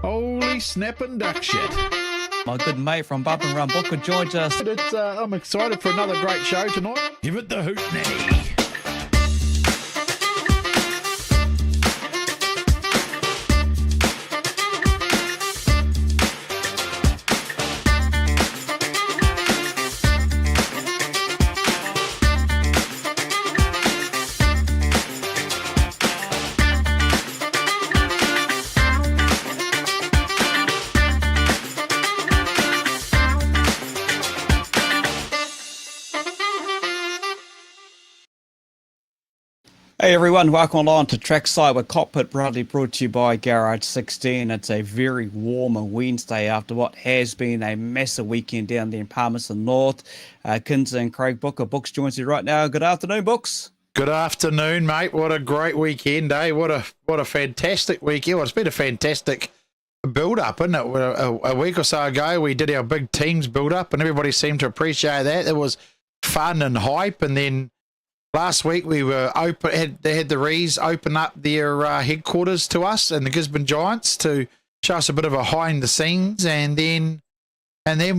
Holy snapping duck shit. My good mate from Bump and Run Booker joins us. I'm excited for another great show tonight. Give it the hoot nanny. Hey everyone, welcome along to Trackside with Kokpit, proudly brought to you by GARAGE16. It's a very warm Wednesday after what has been a massive weekend down there in Palmerston North. Kins and Craig Booker. Books joins you right now. Good afternoon, Books. Good afternoon, mate. What a great weekend, eh? What a fantastic weekend. Well, it's been a fantastic build-up, isn't it? A week or so ago, we did our big teams build-up, and everybody seemed to appreciate that. It was fun and hype, and then last week we were they had the Rees open up their headquarters to us and the Gisborne Giants to show us a bit of a behind the scenes, and then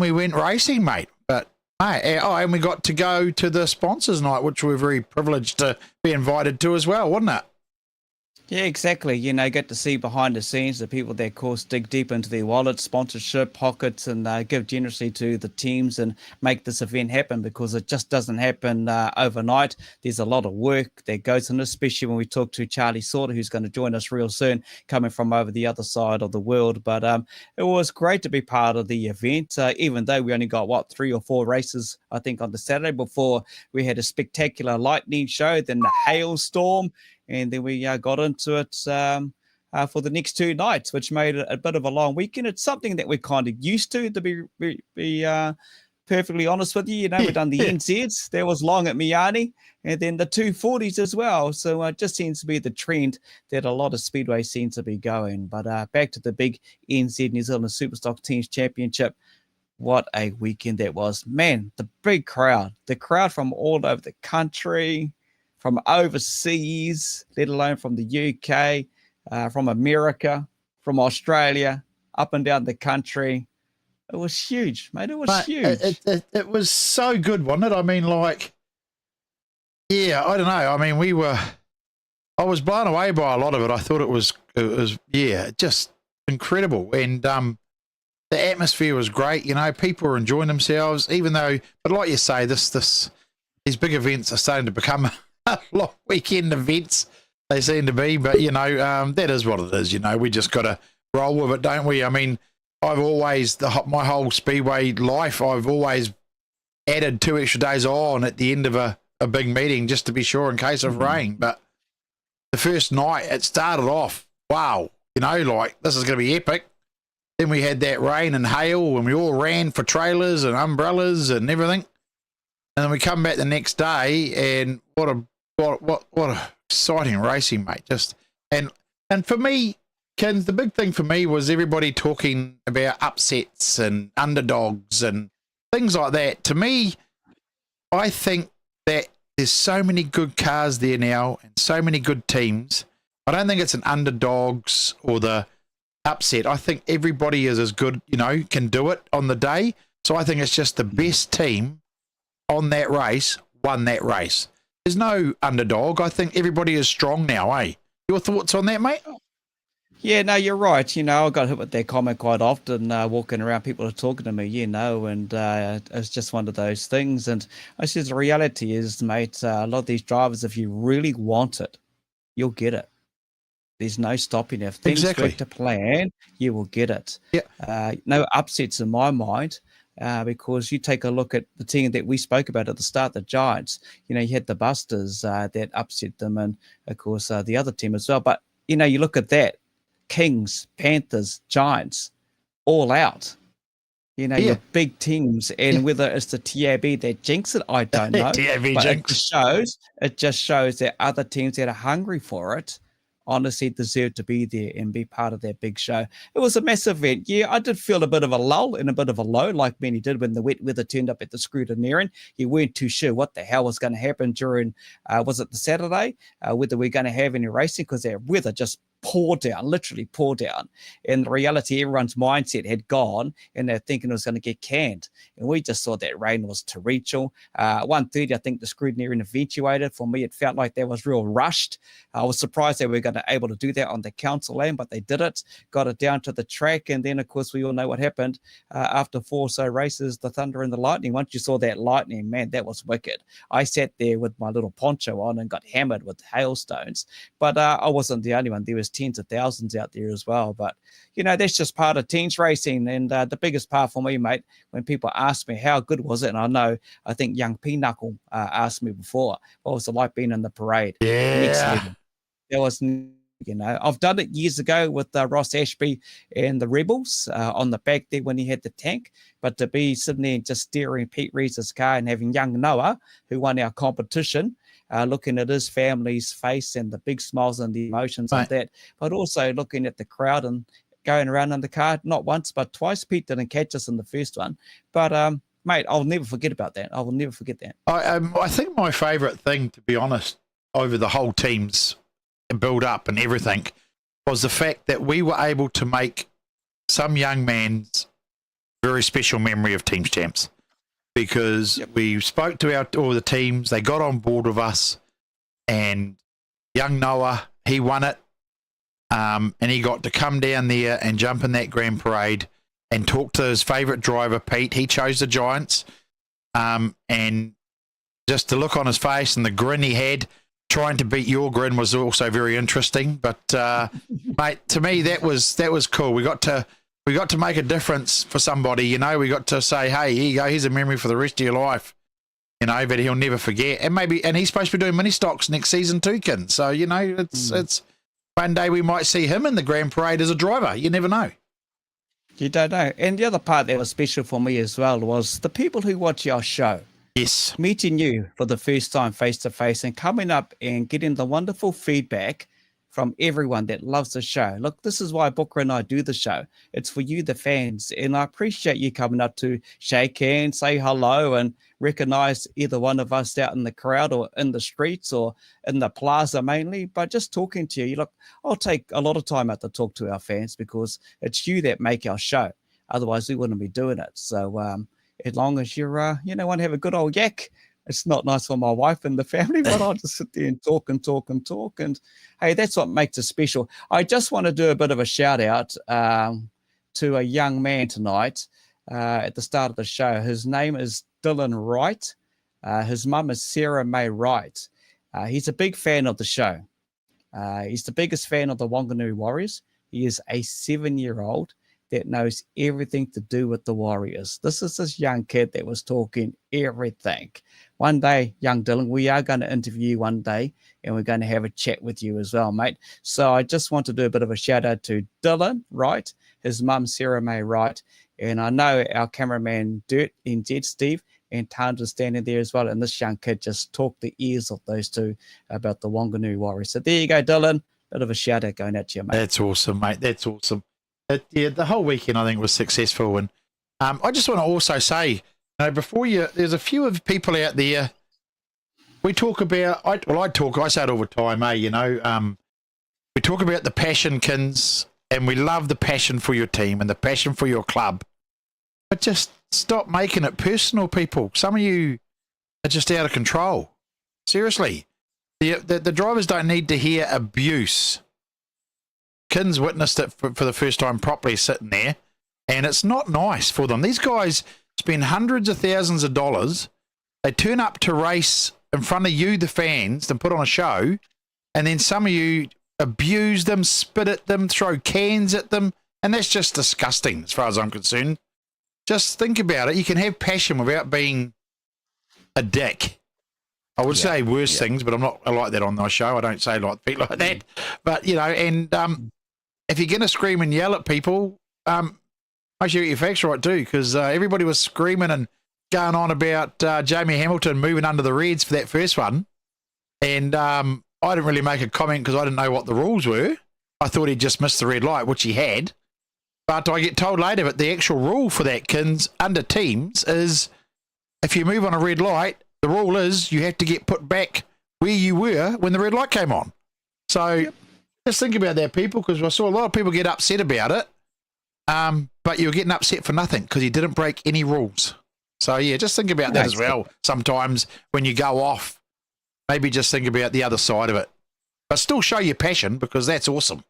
we went racing, mate. But and we got to go to the sponsors night, which we're very privileged to be invited to as well, wasn't it? Yeah, exactly. You know, get to see behind the scenes, the people that, of course, dig deep into their wallets, sponsorship pockets, and give generously to the teams and make this event happen, because it just doesn't happen overnight. There's a lot of work that goes in, especially when we talk to Charlie Sauter, who's going to join us real soon, coming from over the other side of the world. But it was great to be part of the event, even though we only got, 3 or 4 races, I think, on the Saturday before we had a spectacular lightning show, then the hailstorm, and then we got into it for the next 2 nights, which made it a bit of a long weekend. It's something that we're kind of used to be perfectly honest with you. You know, we've done the NZs. There was long at Miani, and then the 240s as well. So it just seems to be the trend that a lot of speedways seem to be going. But back to the big NZ New Zealand Superstock Teams Championship. What a weekend that was. Man, the big crowd. The crowd from all over the country, from overseas, let alone from the UK, from America, from Australia, up and down the country. It was huge, mate. It was huge. It was so good, wasn't it? I mean, like, yeah, I don't know. I mean, I was blown away by a lot of it. I thought it was just incredible. And the atmosphere was great. You know, people were enjoying themselves, but like you say, these big events are starting to become long weekend events, they seem to be, but you know, that is what it is. You know, we just got to roll with it, don't we? I mean, I've always, my whole speedway life, I've always added 2 extra days on at the end of a big meeting just to be sure in case of rain. But the first night it started off, wow, you know, like this is going to be epic. Then we had that rain and hail, and we all ran for trailers and umbrellas and everything. And then we come back the next day, and what a exciting racing, mate. Just and for me, Kins, the big thing for me was everybody talking about upsets and underdogs and things like that. To me, I think that there's so many good cars there now and so many good teams. I don't think it's an underdogs or the upset. I think everybody is as good, you know, can do it on the day. So I think it's just the best team on that race won that race. There's no underdog. I think everybody is strong now, eh? Your thoughts on that, mate? Yeah, no, you're right. You know, I got hit with that comment quite often, walking around, people are talking to me, you know, and it's just one of those things. And I said the reality is, mate, a lot of these drivers, if you really want it, you'll get it. There's no stopping. If things work to plan, you will get it. Yeah. No upsets in my mind. Because you take a look at the team that we spoke about at the start, the Giants, you know, you had the Busters that upset them, and of course the other team as well. But, you know, you look at that, Kings, Panthers, Giants, all out. You know, your big teams, and whether it's the TAB that jinx it, I don't know. TAB but jinx. It just shows that other teams that are hungry for it honestly deserve to be there and be part of that big show. It was a massive event. Yeah, I did feel a bit of a lull and a bit of a low, like many did when the wet weather turned up at the Scrutineering. You weren't too sure what the hell was going to happen during, was it the Saturday, whether we're going to have any racing, because that weather just pour down, literally pour down. In reality, everyone's mindset had gone and they're thinking it was going to get canned. And we just saw that rain was torrential. 1:30, I think the scrutineering eventuated. For me, it felt like that was real rushed. I was surprised they were going to able to do that on the council land, but they did it, got it down to the track. And then, of course, we all know what happened after 4 or so races, the thunder and the lightning. Once you saw that lightning, man, that was wicked. I sat there with my little poncho on and got hammered with hailstones. But I wasn't the only one. There was tens of thousands out there as well. But, you know, that's just part of teens racing. And the biggest part for me, mate, when people ask me how good was it, and I think young Pinnacle asked me before, what was it like being in the parade? Yeah. Next level. There was, you know, I've done it years ago with Ross Ashby and the Rebels on the back there when he had the tank. But to be sitting there and just steering Pete Reese's car and having young Noah, who won our competition, looking at his family's face and the big smiles and the emotions of that, but also looking at the crowd and going around in the car, not once, but twice. Pete didn't catch us in the first one. But, mate, I'll never forget about that. I will never forget that. I think my favourite thing, to be honest, over the whole team's build up and everything was the fact that we were able to make some young man's very special memory of Teams Champs, because we spoke to all the teams, they got on board with us, and young Noah, he won it, and he got to come down there and jump in that grand parade and talk to his favourite driver, Pete. He chose the Giants, and just the look on his face and the grin he had, trying to beat your grin was also very interesting. But mate, to me that was cool. We got to make a difference for somebody. You know, we got to say, hey, here you go. Here's a memory for the rest of your life. You know, that he'll never forget. And he's supposed to be doing mini stocks next season too, Kin. So you know, it's one day we might see him in the grand parade as a driver. You never know. You don't know. And the other part that was special for me as well was the people who watch our show. Yes. Meeting you for the first time face to face and coming up and getting the wonderful feedback from everyone that loves the show. Look, this is why Booker and I do the show. It's for you, the fans. And I appreciate you coming up to shake hands, say hello, and recognize either one of us out in the crowd or in the streets or in the plaza mainly, but just talking to you. Look, I'll take a lot of time out to talk to our fans because it's you that make our show. Otherwise, we wouldn't be doing it. So, as long as you're, want to have a good old yak, it's not nice for my wife and the family, but I'll just sit there and talk. And hey, that's what makes it special. I just want to do a bit of a shout out to a young man tonight at the start of the show. His name is Dylan Wright. His mum is Sarah May Wright. He's a big fan of the show. He's the biggest fan of the Wanganui Warriors. He is a 7-year-old that knows everything to do with the Warriors. This is this young kid that was talking everything. One day, young Dylan, we are going to interview you one day, and we're going to have a chat with you as well, mate. So I just want to do a bit of a shout out to Dylan Wright, his mum, Sarah May Wright, and I know our cameraman, Dirt and Jed, Steve, and Tanja standing there as well, and this young kid just talked the ears of those two about the Wanganui Warriors. So there you go, Dylan. Bit of a shout out going out to you, mate. That's awesome, mate. That's awesome. The whole weekend I think was successful, and I just want to also say, there's a few of people out there. We talk about, I say it all the time, we talk about the passion, Kins, and we love the passion for your team and the passion for your club, but just stop making it personal, people. Some of you are just out of control. Seriously, the drivers don't need to hear abuse. Kins witnessed it for the first time properly sitting there, and it's not nice for them. These guys spend hundreds of thousands of dollars. They turn up to race in front of you, the fans, and put on a show, and then some of you abuse them, spit at them, throw cans at them, and that's just disgusting as far as I'm concerned. Just think about it. You can have passion without being a dick. I would say worse things, but I'm not like that on my show. I don't say like people like that. But, if you're going to scream and yell at people, make sure you get your facts right too, because everybody was screaming and going on about Jamie Hamilton moving under the Reds for that first one. And I didn't really make a comment because I didn't know what the rules were. I thought he'd just missed the red light, which he had. But I get told later that the actual rule for that, Kins, under teams is if you move on a red light, the rule is you have to get put back where you were when the red light came on. So Just think about that, people, because I saw a lot of people get upset about it. But you're getting upset for nothing because you didn't break any rules. So, yeah, just think about that as well. Sometimes when you go off, maybe just think about the other side of it. But still show your passion, because that's awesome.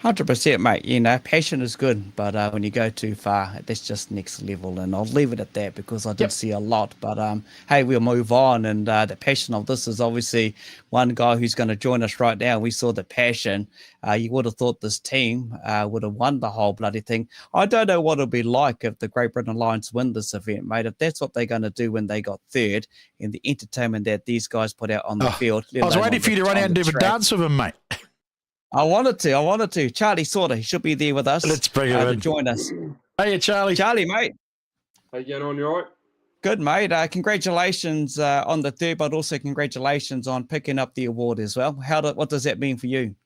100%, mate. You know, passion is good, but when you go too far, that's just next level. And I'll leave it at that, because I did see a lot. But hey, we'll move on. And the passion of this is obviously one guy who's going to join us right now. We saw the passion. You would have thought this team would have won the whole bloody thing. I don't know what it'll be like if the Great Britain Lions win this event, mate. If that's what they're going to do when they got third, in the entertainment that these guys put out on the field. I was waiting for you to run out and do a dance with him, mate. I wanted to. Charlie Sorter, he should be there with us. Let's bring him in to join us. Hey, Charlie. Charlie, mate. How you getting on? You all right? Good, mate. Congratulations on the third, but also congratulations on picking up the award as well. What does that mean for you?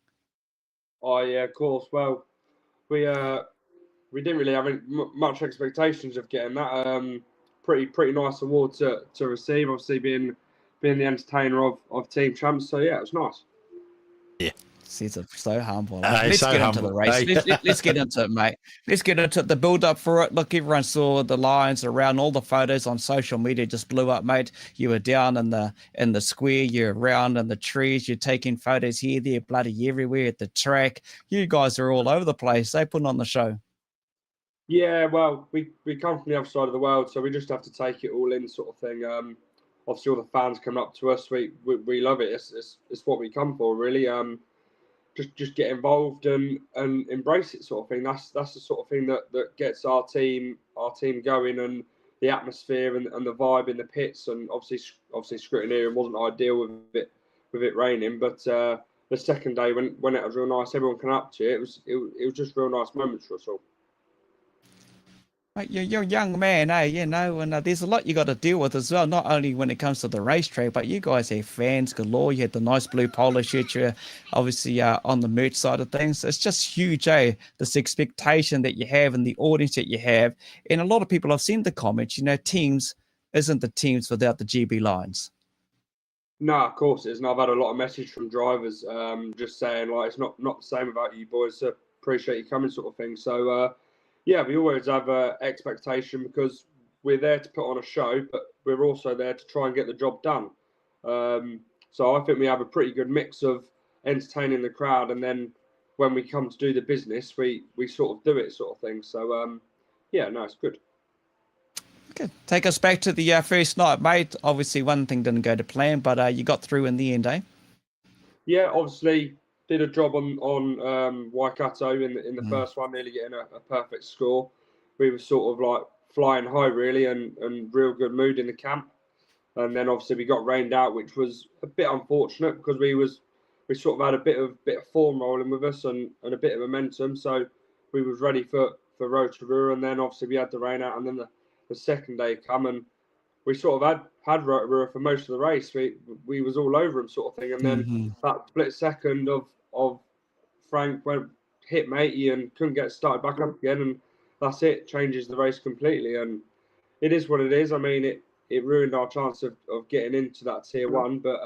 Oh yeah, of course. Well, we didn't really have much expectations of getting that. Pretty nice award to receive. Obviously, being the entertainer of Team Champs. So yeah, it was nice. Yeah. He's so humble. Let's get into the race. Let's get into it, mate. Let's get into the build-up for it. Look, everyone saw the Lions around. All the photos on social media just blew up, mate. You were down in the square. You're around in the trees. You're taking photos here, there, bloody everywhere at the track. You guys are all over the place. They put on the show. Yeah, well, we come from the other side of the world, so we just have to take it all in, sort of thing. Obviously, all the fans come up to us. We love it. It's what we come for, really. Just get involved and embrace it, sort of thing. That's the sort of thing that gets our team going, and the atmosphere and the vibe in the pits. And obviously scrutineering wasn't ideal with it raining, but the second day when it was real nice, everyone came up to it. It was just real nice moments for us all. Mate, you're a young man, you know, and there's a lot you got to deal with as well, not only when it comes to the racetrack, but you guys have fans galore. You had the nice blue polo shirt, you're obviously on the merch side of things. It's just huge, this expectation that you have and the audience that you have. And a lot of people, I've seen the comments, you know, teams isn't the teams without the GB Lions. No, of course it is. And I've had a lot of message from drivers just saying, like, it's not the same about you boys, so appreciate you coming, sort of thing. So, yeah, we always have expectation, because we're there to put on a show, but we're also there to try and get the job done. So I think we have a pretty good mix of entertaining the crowd, and then when we come to do the business, we sort of do it, sort of thing. So, yeah, no, it's good. Okay. Take us back to the first night, mate. Obviously, one thing didn't go to plan, but you got through in the end, eh? Yeah, obviously did a job on Waikato in the first one, nearly getting a perfect score. We were sort of like flying high, really, and real good mood in the camp. And then obviously we got rained out, which was a bit unfortunate, because we sort of had a bit of form rolling with us and a bit of momentum. So we was ready for Rotorua, and then obviously we had the rain out, and then the second day come, and we sort of had Rotorua for most of the race. We was all over him, sort of thing. And then that split second of Frank hit matey and couldn't get started back up again, and that's it. Changes the race completely, and it is what it is. I mean, it ruined our chance of getting into that tier one, but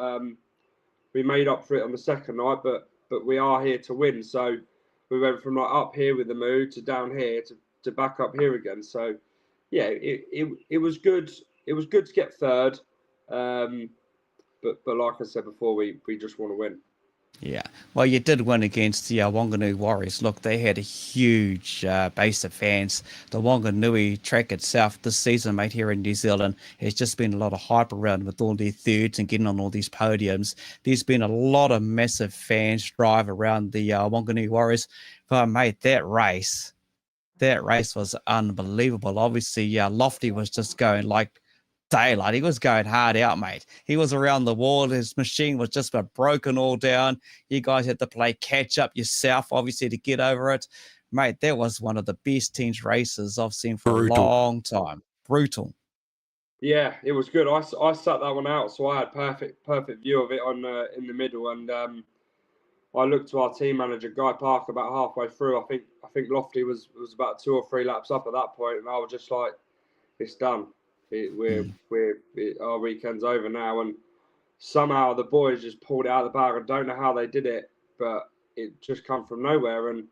we made up for it on the second night. But we are here to win, so we went from like up here with the mood to down here to back up here again. So yeah, it was good. It was good to get third, but like I said before, we just want to win. Yeah, well, you did win against the Wanganui Warriors. Look, they had a huge base of fans. The Wanganui track itself this season, mate, here in New Zealand, has just been a lot of hype around with all their thirds and getting on all these podiums. There's been a lot of massive fans drive around the Wanganui Warriors. But, mate, that race was unbelievable. Obviously, Lofty was just going like daylight. He was going hard out, mate. He was around the wall. His machine was just about broken all down. You guys had to play catch up yourself, obviously, to get over it. Mate, that was one of the best teams races I've seen for a long time. Brutal. Yeah, it was good. I sat that one out, so I had perfect view of it on in the middle, and I looked to our team manager, Guy Park, about halfway through. I think Lofty was about 2 or 3 laps up at that point, and I was just like, it's done. Our weekend's over now, and somehow the boys just pulled it out of the bag. I don't know how they did it. but it just come from nowhere. And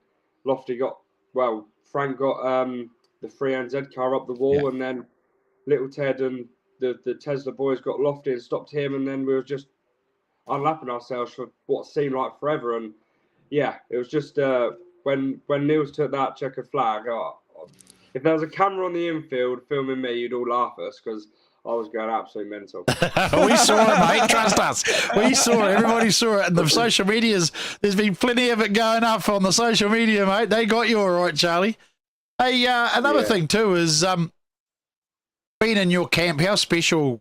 Frank got the 3NZ car up the wall, and then Little Ted and the Tesla boys got Lofty and stopped him, and then we were just unlapping ourselves for what seemed like forever. And yeah, it was just when Niels took that checkered flag, if there was a camera on the infield filming me, you'd all laugh at us because I was going absolutely mental. We saw it, mate. Trust us. We saw it. Everybody saw it. And the social medias, there's been plenty of it going up on the social media, mate. They got you all right, Charlie. Hey, another thing too is being in your camp, how special.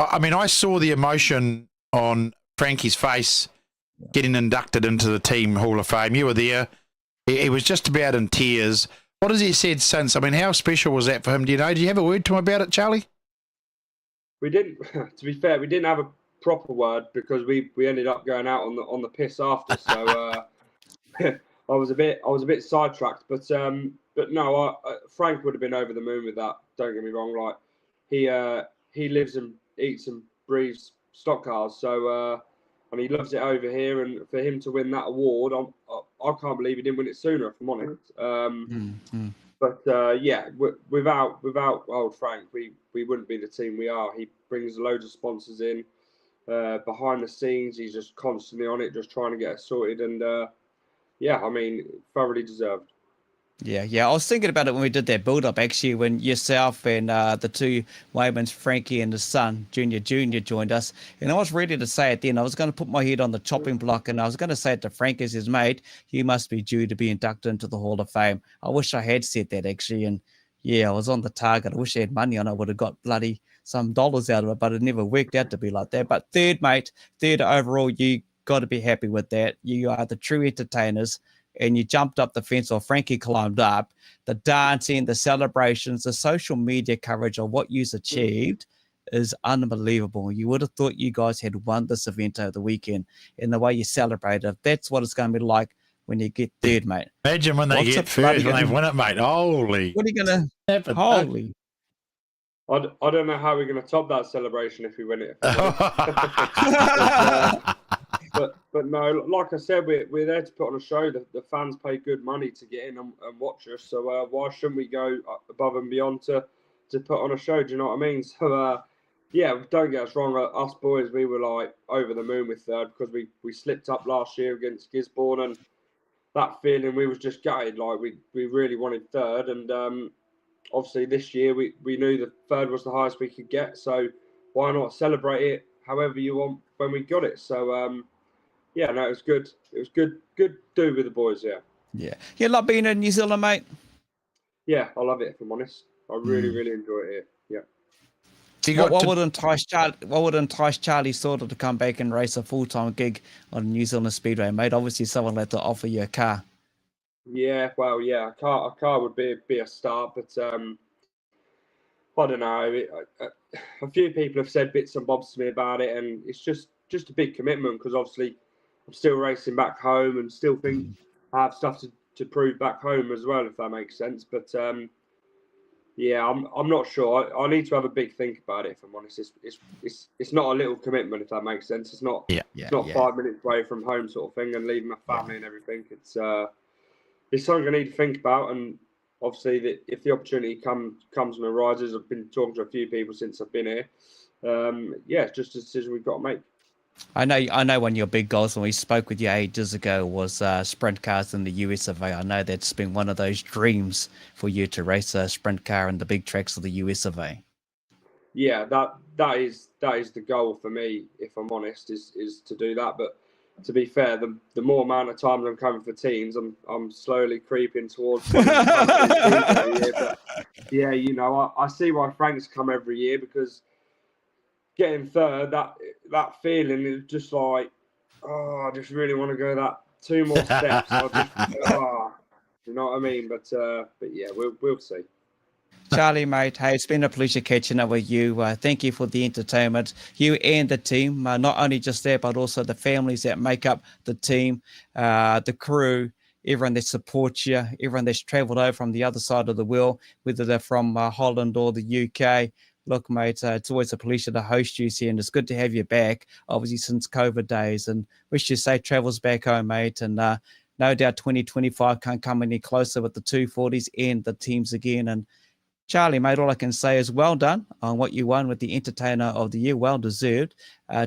I mean, I saw the emotion on Frankie's face getting inducted into the Team Hall of Fame. You were there. He was just about in tears. What has he said since? I mean, how special was that for him? Do you know? Did you have a word to him about it, Charlie? We didn't. To be fair, we didn't have a proper word because we ended up going out on the piss after. So I was a bit sidetracked. But no, Frank would have been over the moon with that. Don't get me wrong. Like he lives and eats and breathes stock cars. So and he loves it over here. And for him to win that award, I can't believe he didn't win it sooner. If I'm honest. But without old Frank, we wouldn't be the team we are. He brings loads of sponsors in behind the scenes. He's just constantly on it, just trying to get it sorted. And I mean, thoroughly deserved. Yeah. I was thinking about it when we did that build-up, actually, when yourself and the two Waymans, Frankie and his son, Junior, joined us. And I was ready to say it then. I was going to put my head on the chopping block, and I was going to say it to Frank as his mate, you must be due to be inducted into the Hall of Fame. I wish I had said that, actually. And, yeah, I was on the target. I wish I had money on it. I would have got bloody some dollars out of it, but it never worked out to be like that. But third overall, you got to be happy with that. You are the true entertainers. And you jumped up the fence, or Frankie climbed up. The dancing, the celebrations, the social media coverage of what you've achieved is unbelievable. You would have thought you guys had won this event over the weekend, and the way you celebrated. That's what it's going to be like when you get third, mate. Imagine when they get third, when they win it, mate. Holy. What are you going to happen? Holy. I don't know how we're going to top that celebration if we win it. But no, like I said, we're there to put on a show. The fans pay good money to get in and watch us. So why shouldn't we go above and beyond to put on a show? Do you know what I mean? So don't get us wrong. Us boys, we were like over the moon with third because we slipped up last year against Gisborne, and that feeling we was just gutted. Like we really wanted third, and obviously this year we knew the third was the highest we could get. So why not celebrate it however you want when we got it? So it was good. It was good do with the boys, yeah. You love being in New Zealand, mate? Yeah, I love it, if I'm honest. I really, really enjoy it here, yeah. What would entice Charlie sort of to come back and race a full-time gig on New Zealand Speedway, mate? Obviously, someone had to offer you a car. Yeah, well, yeah, a car would be a start, but I don't know. A few people have said bits and bobs to me about it, and it's just a big commitment because obviously I'm still racing back home and still think I have stuff to prove back home as well, if that makes sense. But I'm not sure. I need to have a big think about it, if I'm honest. It's not a little commitment, if that makes sense. It's not 5 minutes away from home sort of thing and leaving my family and everything. It's something I need to think about, and obviously if the opportunity comes and arises, I've been talking to a few people since I've been here. It's just a decision we've got to make. I know one of your big goals when we spoke with you ages ago was sprint cars in the US of A. I know that's been one of those dreams for you to race a sprint car in the big tracks of the US of A. Yeah, that is the goal for me, if I'm honest, is to do that. But to be fair, the more amount of times I'm coming for teams, I'm slowly creeping towards. But yeah, I see why Frank's come every year, because getting third, that feeling is just like, I just really want to go that 2 more steps. You know what I mean? But yeah, we'll see. Charlie, mate, hey, it's been a pleasure catching up with you. Thank you for the entertainment, you and the team. Not only just that, but also the families that make up the team, the crew, everyone that supports you, everyone that's travelled over from the other side of the world, whether they're from Holland or the UK. look, mate, it's always a pleasure to host you here, and it's good to have you back, obviously, since COVID days. And wish you safe travels back home, mate. And no doubt 2025 can't come any closer with the 240s and the teams again. And Charlie, mate, all I can say is well done on what you won with the Entertainer of the Year. Well deserved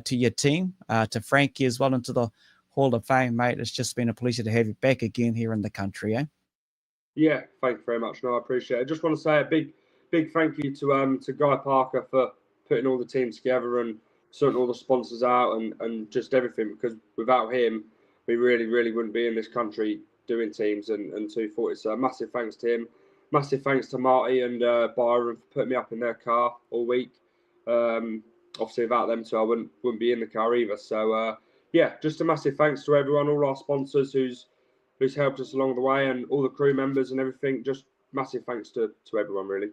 to your team, to Frankie as well, and to the Hall of Fame, mate. It's just been a pleasure to have you back again here in the country, eh? Yeah, thank you very much. No, I appreciate it. I just want to say a big thank you to Guy Parker for putting all the teams together and sorting all the sponsors out and just everything, because without him, we really wouldn't be in this country doing teams and 240. So massive thanks to him. Massive thanks to Marty and Byron for putting me up in their car all week. Obviously, without them two, I wouldn't be in the car either. So, yeah, just a massive thanks to everyone, all our sponsors who's helped us along the way, and all the crew members and everything. Just massive thanks to everyone, really.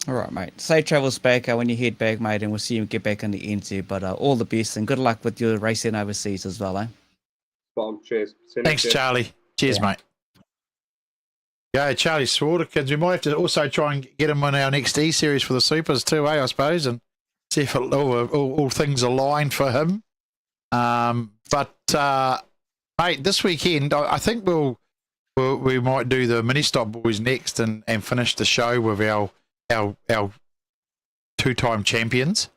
All right, mate. Safe travels back when you head back, mate, and we'll see you get back in the NZ. But all the best and good luck with your racing overseas as well, eh? Spot on. Cheers. Thanks, Charlie. Cheers, mate. Yeah, Charlie Slaughter, kids. We might have to also try and get him on our next E-Series for the Supers too, I suppose, and see if all things align for him. But mate, this weekend, I think we might do the Ministock boys next and finish the show with our two-time champions.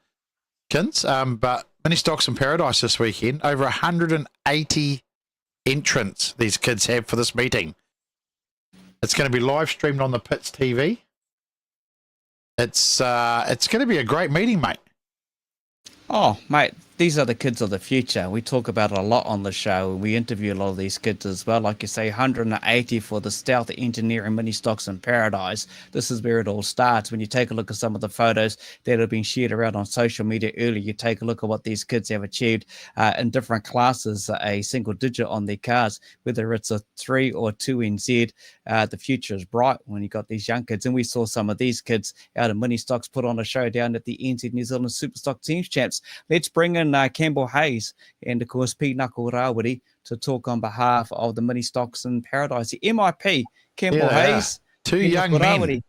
But Ministocks In Paradise this weekend, over 180 entrants these kids have for this meeting. It's going to be live streamed on the Pits TV. It's going to be a great meeting, mate. Oh, mate, these are the kids of the future. We talk about it a lot on the show. We interview a lot of these kids as well. Like you say, 180 for the Stealth Engineering Ministocks In Paradise. This is where it all starts. When you take a look at some of the photos that have been shared around on social media earlier, you take a look at what these kids have achieved in different classes, a single digit on their cars, whether it's a 3 or 2 NZ. The future is bright when you got these young kids. And we saw some of these kids out of Ministocks put on a show down at the NZ New Zealand Superstock Teams Champs. Let's bring in Campbell Hayes and, of course, Pinako Rawiri to talk on behalf of the Ministocks In Paradise. The MIP, Campbell Hayes. Two young men.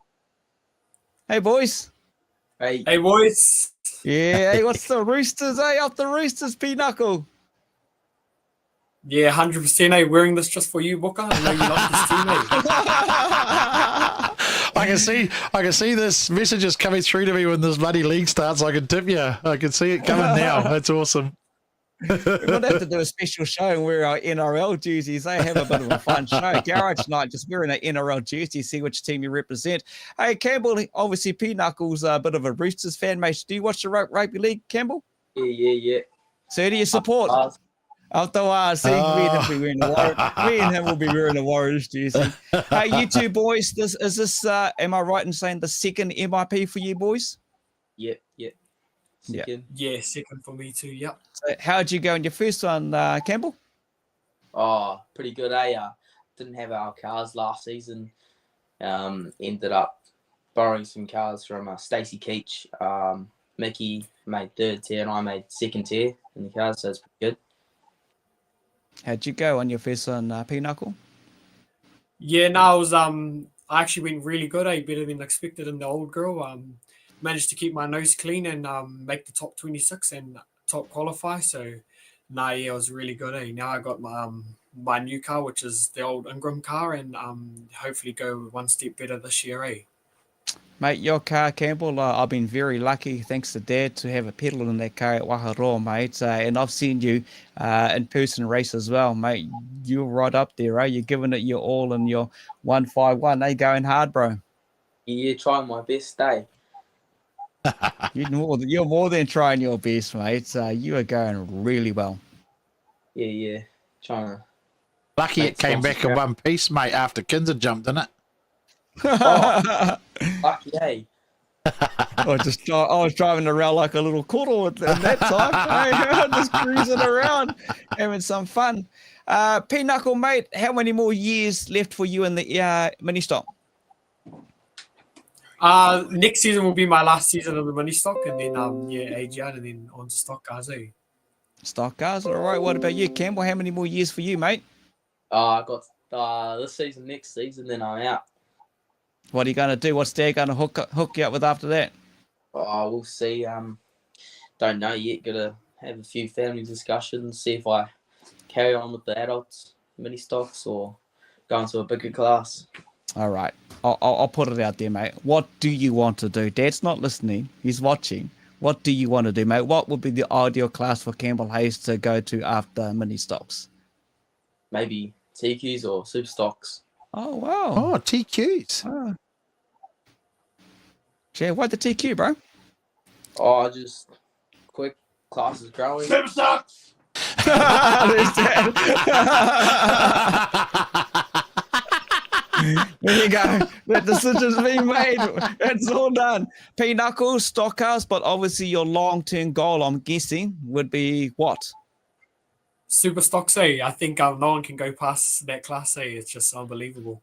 Hey, boys. Hey, boys. Yeah, hey, what's the Roosters, eh? Up the Roosters, Pinako. Yeah, 100%. Hey, wearing this just for you, Booker. I know you love this team, I can see this messages coming through to me when this bloody league starts. I can tip you. I can see it coming now. That's awesome. We're going to have to do a special show and wear our NRL jerseys. They have a bit of a fun show. Garage night, just wearing an NRL jersey, see which team you represent. Hey, Campbell, obviously P-Knuckles a bit of a Roosters fan, mate. Do you watch the rugby league, Campbell? Yeah. So who do you support? See, me and him will be wearing the Warriors jersey. Hey, you two boys, is this, am I right in saying the second MIP for you boys? Yep. Second. Yeah, second for me too, yep. So how'd you go in your first one, Campbell? Oh, pretty good, eh? Didn't have our cars last season. Ended up borrowing some cars from Stacey Keach. Mickey made third tier and I made second tier in the cars, so it's pretty good. How'd you go on your first one, Pinako? Yeah, no, I was I actually went really good, better than expected in the old girl. Managed to keep my nose clean and make the top 26 and top qualify. So, it was really good. Now I got my new car, which is the old Ingram car, and hopefully go one step better this year. Mate, your car, Campbell, I've been very lucky, thanks to Dad, to have a pedal in that car at Waharoa, mate. And I've seen you in person race as well, mate. You're right up there, eh? You're giving it your all in your 151. They going hard, bro. Yeah, trying my best, eh? You're more than trying your best, mate. You are going really well. Yeah. Trying to. Lucky it came back in one piece, mate, after Kinzer jumped in it. Oh, lucky, eh? I was driving around like a little cuddle at that time. Just cruising around, having some fun. Pinako, mate, how many more years left for you in the Ministock? Next season will be my last season of the Ministock, and then AGR, and then on to stock cars. Stock cars, all right. What about you, Campbell? How many more years for you, mate? I got this season, next season, then I'm out. What are you going to do? What's Dad going to hook you up with after that? Oh, we'll see. Don't know yet. Gotta have a few family discussions. See if I carry on with the adults mini stocks or go into a bigger class. All right. I'll put it out there, mate. What do you want to do? Dad's not listening. He's watching. What do you want to do, mate? What would be the ideal class for Campbell Hayes to go to after mini stocks? Maybe TQs or Superstocks. Oh, wow. Oh, TQs. Oh. Yeah, why the TQ, bro? Oh, just quick classes growing. Superstock! There you go. The decision's been made. It's all done. Pinnacle, stock cars, but obviously your long-term goal, I'm guessing, would be what? Superstock, I think no one can go past that class. It's just unbelievable.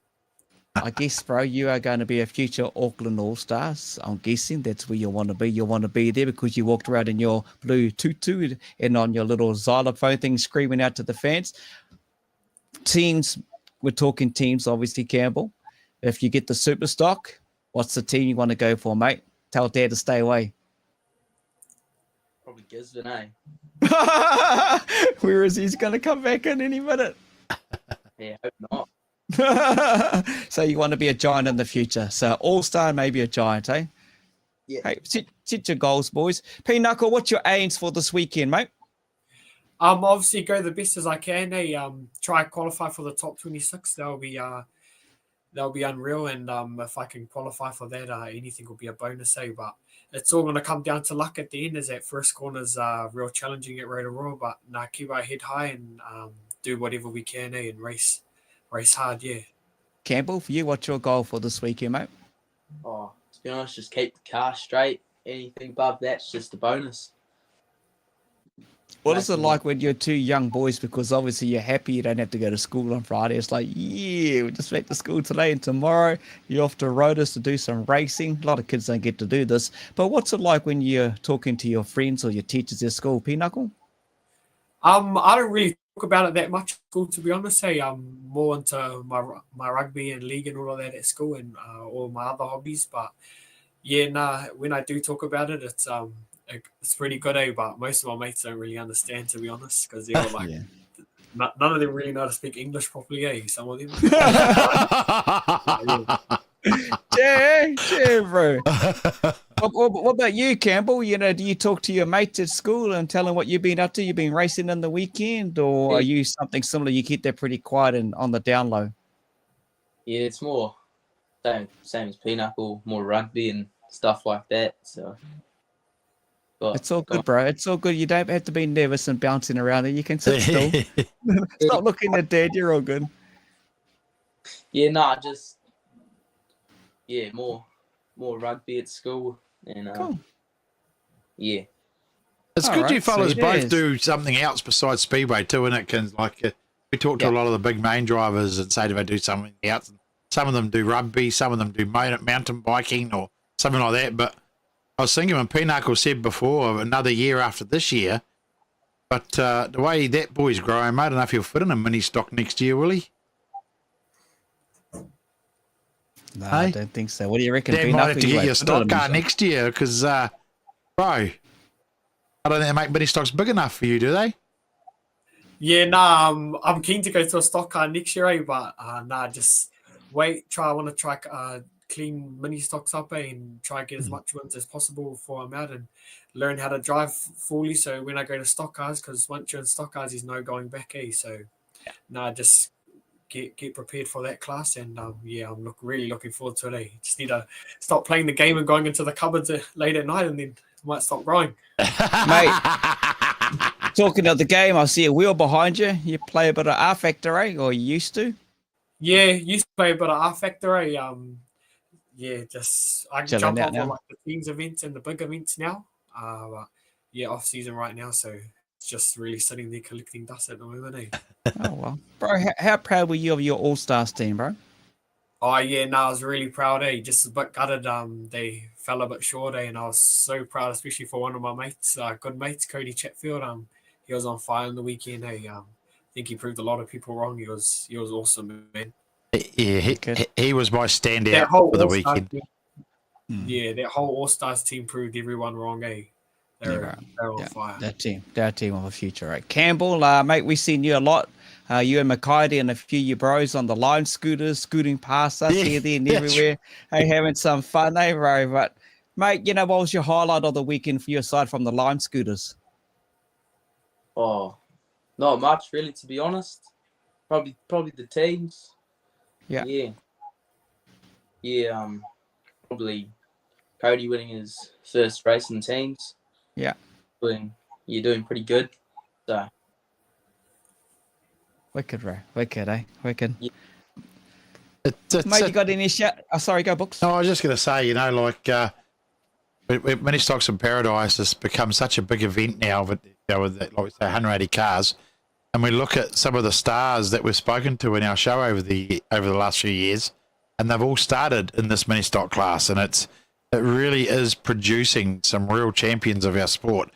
I guess, bro, you are going to be a future Auckland All-Stars. I'm guessing that's where you want to be. You want to be there because you walked around in your blue tutu and on your little xylophone thing screaming out to the fans. Teams, we're talking teams, obviously, Campbell. If you get the Superstock, what's the team you want to go for, mate? Tell Dad to stay away. Probably Gisborne, eh? Where is he? He's going to come back in any minute. Yeah, hope not. So you want to be a giant in the future. So all-star, maybe a giant, eh? Yeah. Hey, set your goals, boys. Pinnacle, what's your aims for this weekend, mate? Obviously go the best as I can. Try qualify for the top 26. That'll be unreal. And if I can qualify for that, anything will be a bonus, But it's all going to come down to luck at the end. As that first corner's real challenging at Rotorua, but keep our head high and do whatever we can, and race hard, yeah. Campbell, for you, what's your goal for this weekend, mate? Oh, to be honest, just keep the car straight. Anything above that's just a bonus. What is it like when you're two young boys? Because obviously you're happy you don't have to go to school on Friday. It's like, yeah, we're just back to school today and tomorrow. You're off to Rotorua to do some racing. A lot of kids don't get to do this. But what's it like when you're talking to your friends or your teachers at school, Pinnacle? I don't really talk about it that much at school, to be honest. I'm more into my rugby and league and all of that at school and all my other hobbies. But yeah, when I do talk about it, it's pretty good, But most of my mates don't really understand, to be honest, because they're all like, none of them really know how to speak English properly, Some of them. Yeah, bro. What about you, Campbell? Do you talk to your mates at school and tell them what you've been up to? You've been racing in the weekend, or are you something similar? You keep that pretty quiet and on the down low. Yeah, it's more same as Pinnacle, more rugby and stuff like that. So. But it's all good, bro. It's all good. You don't have to be nervous and bouncing around it. You can sit still. Stop looking at Dad. You're all good. Yeah, more rugby at school and cool. Yeah. It's All good right, you fellas sweet both as. do something else besides Speedway too, and it can we talk to a lot of the big main drivers and say they do something else. Some of them do rugby, some of them do mountain biking or something like that. But I was thinking when Pinnacle said before, another year after this year, but the way that boy's growing, mate, I don't know if he'll fit in a mini stock next year, will he? No, Hey? I don't think so. What do you reckon? Dad might have to get your stock car next year because, bro, I don't think they make mini stocks big enough for you, do they? Yeah, I'm keen to go to a stock car next year, but just wait. I want to try clean mini stocks up and try get as much wins as possible before I'm out and learn how to drive fully. So when I go to stock cars, because once you're in stock cars, there's no going back, So just get prepared for that class, and I'm really looking forward to it. Just need to stop playing the game and going into the cupboards late at night, and then I might stop growing. Mate, talking of the game, I see a wheel behind you. You play a bit of R Factor, or you used to? Yeah, used to play a bit of R Factor. I can jump off like the teams events and the big events now. Off season right now, so it's just really sitting there collecting dust at the moment. Oh well, bro, how proud were you of your All-Stars team, bro? Oh yeah, I was really proud. Just a bit gutted. They fell a bit short, and I was so proud, especially for one of my mates, good mates, Cody Chatfield. He was on fire on the weekend. I think he proved a lot of people wrong. He was awesome, man. Yeah, he was my standout for the weekend. Yeah, that whole All Stars team proved everyone wrong, eh? They're on fire. That team of the future, right? Campbell, mate, we've seen you a lot. You and Mackay and a few of your bros on the line scooters, scooting past us here, there, and everywhere. Hey, having some fun, eh, bro? But, mate, what was your highlight of the weekend for you aside from the line scooters? Oh, not much really, to be honest. Probably the teams. Yeah. Probably Cody winning his first race in teams. Yeah. You're doing pretty good. So. Wicked, bro. Wicked, eh? Wicked. Yeah. Mate, you got any shout? Oh, sorry, go Books. No, I was just going to say, like Mininstocks In Paradise has become such a big event now with like we say, 180 cars, and we look at some of the stars that we've spoken to in our show over the last few years, and they've all started in this mini stock class, and it really is producing some real champions of our sport,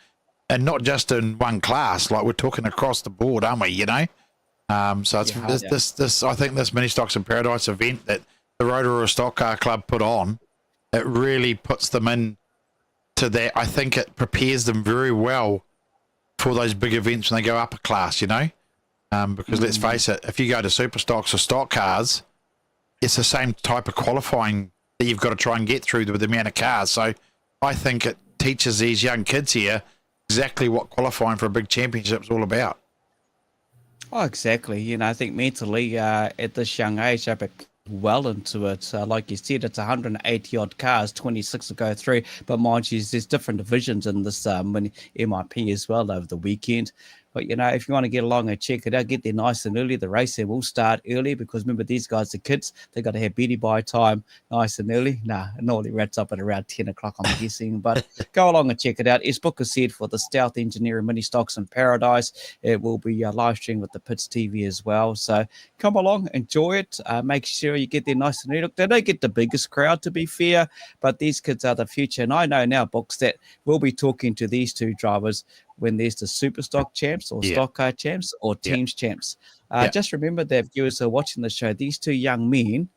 and not just in one class. Like we're talking across the board, aren't we? So it's this. I think this Mininstocks In Paradise event that the Rotorua Stockcar Club put on, it really puts them in to that. I think it prepares them very well for those big events when they go up a class. Because let's face it, if you go to Superstocks or stock cars, it's the same type of qualifying that you've got to try and get through with the amount of cars. So I think it teaches these young kids here exactly what qualifying for a big championship is all about. Oh, exactly. I think mentally at this young age, they're well into it. Like you said, it's 180 odd cars, 26 to go through. But mind you, there's different divisions in this MIP as well over the weekend. But, if you want to get along and check it out, get there nice and early. The racing will start early because remember, these guys are kids. They got to have Betty by time nice and early. It normally wraps up at around 10 o'clock, I'm guessing. But go along and check it out. As Booker said, for the Stealth Engineering Mininstocks In Paradise, it will be live streamed with the Pits TV as well. So come along, enjoy it. Make sure you get there nice and early. Look, they don't get the biggest crowd, to be fair, but these kids are the future. And I know now, Books, that we'll be talking to these two drivers when there's the Superstock champs or stock car champs or teams champs. Just remember that viewers are watching the show, these two young men,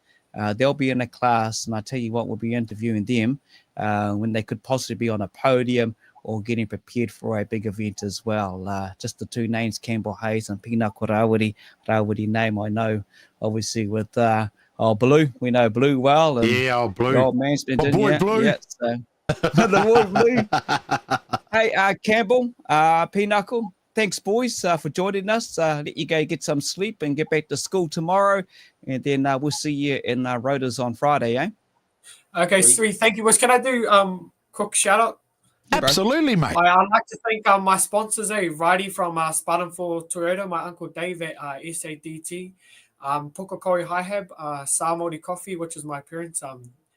they'll be in a class, and I tell you what, we'll be interviewing them when they could possibly be on a podium or getting prepared for a big event as well. Just the two names, Campbell Hayes and Pinako Rawiri name I know, obviously with Blue. We know Blue well. And Blue. The old man's been doing Blue. Yeah, so. The boy Blue. Hey, Campbell, Pinako, thanks, boys, for joining us. Let you go get some sleep and get back to school tomorrow. And then we'll see you in Rotors on Friday, eh? Okay, sweet. Thank you, boys. Can I do quick shout out? Absolutely, mate. I'd like to thank my sponsors, Righty from Spartan for Toyota, my Uncle Dave at SADT, Pukakori Hi-Hab, Saamori Coffee, which is my parents.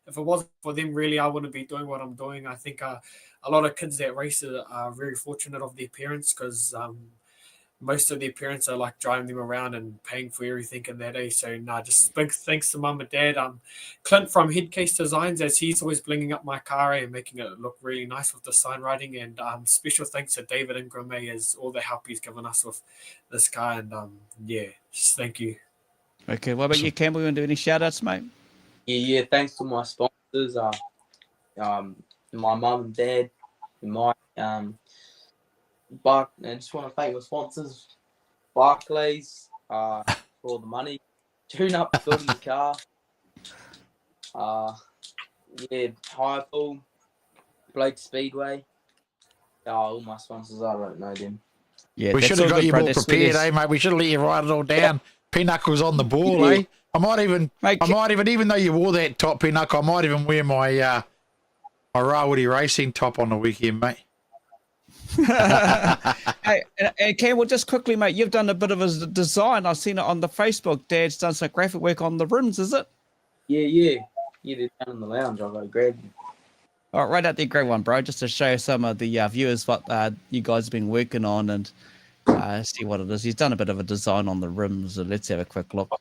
If it wasn't for them, really, I wouldn't be doing what I'm doing. I think a lot of kids that race are very fortunate of their parents because most of their parents are like driving them around and paying for everything in that day. So, just big thanks to mum and dad. Clint from Headcase Designs, as he's always blinging up my car and making it look really nice with the sign writing. And special thanks to David Ingram as all the help he's given us with this car. And just thank you. Okay, what about you, Campbell? You want to do any shout outs, mate? Yeah. Thanks to my sponsors, my mum and dad, and my I just want to thank my sponsors, Barclays, for all the money, tune up, building the car. Highpool, Blake Speedway. All my sponsors, I don't know them. Yeah, we should have got you more prepared, mate. We should have let you write it all down. Pinnackle's on the ball, I might even, even though you wore that top, Pinnacle, I might even wear my my Rawiri Racing top on the weekend, mate. Hey, and Campbell, just quickly, mate, you've done a bit of a design. I've seen it on the Facebook. Dad's done some graphic work on the rims, is it? Yeah, they're down in the lounge. I'll go grab them. All right, right out there, grab one, bro, just to show some of the viewers what you guys have been working on and see what it is. He's done a bit of a design on the rims, so let's have a quick look.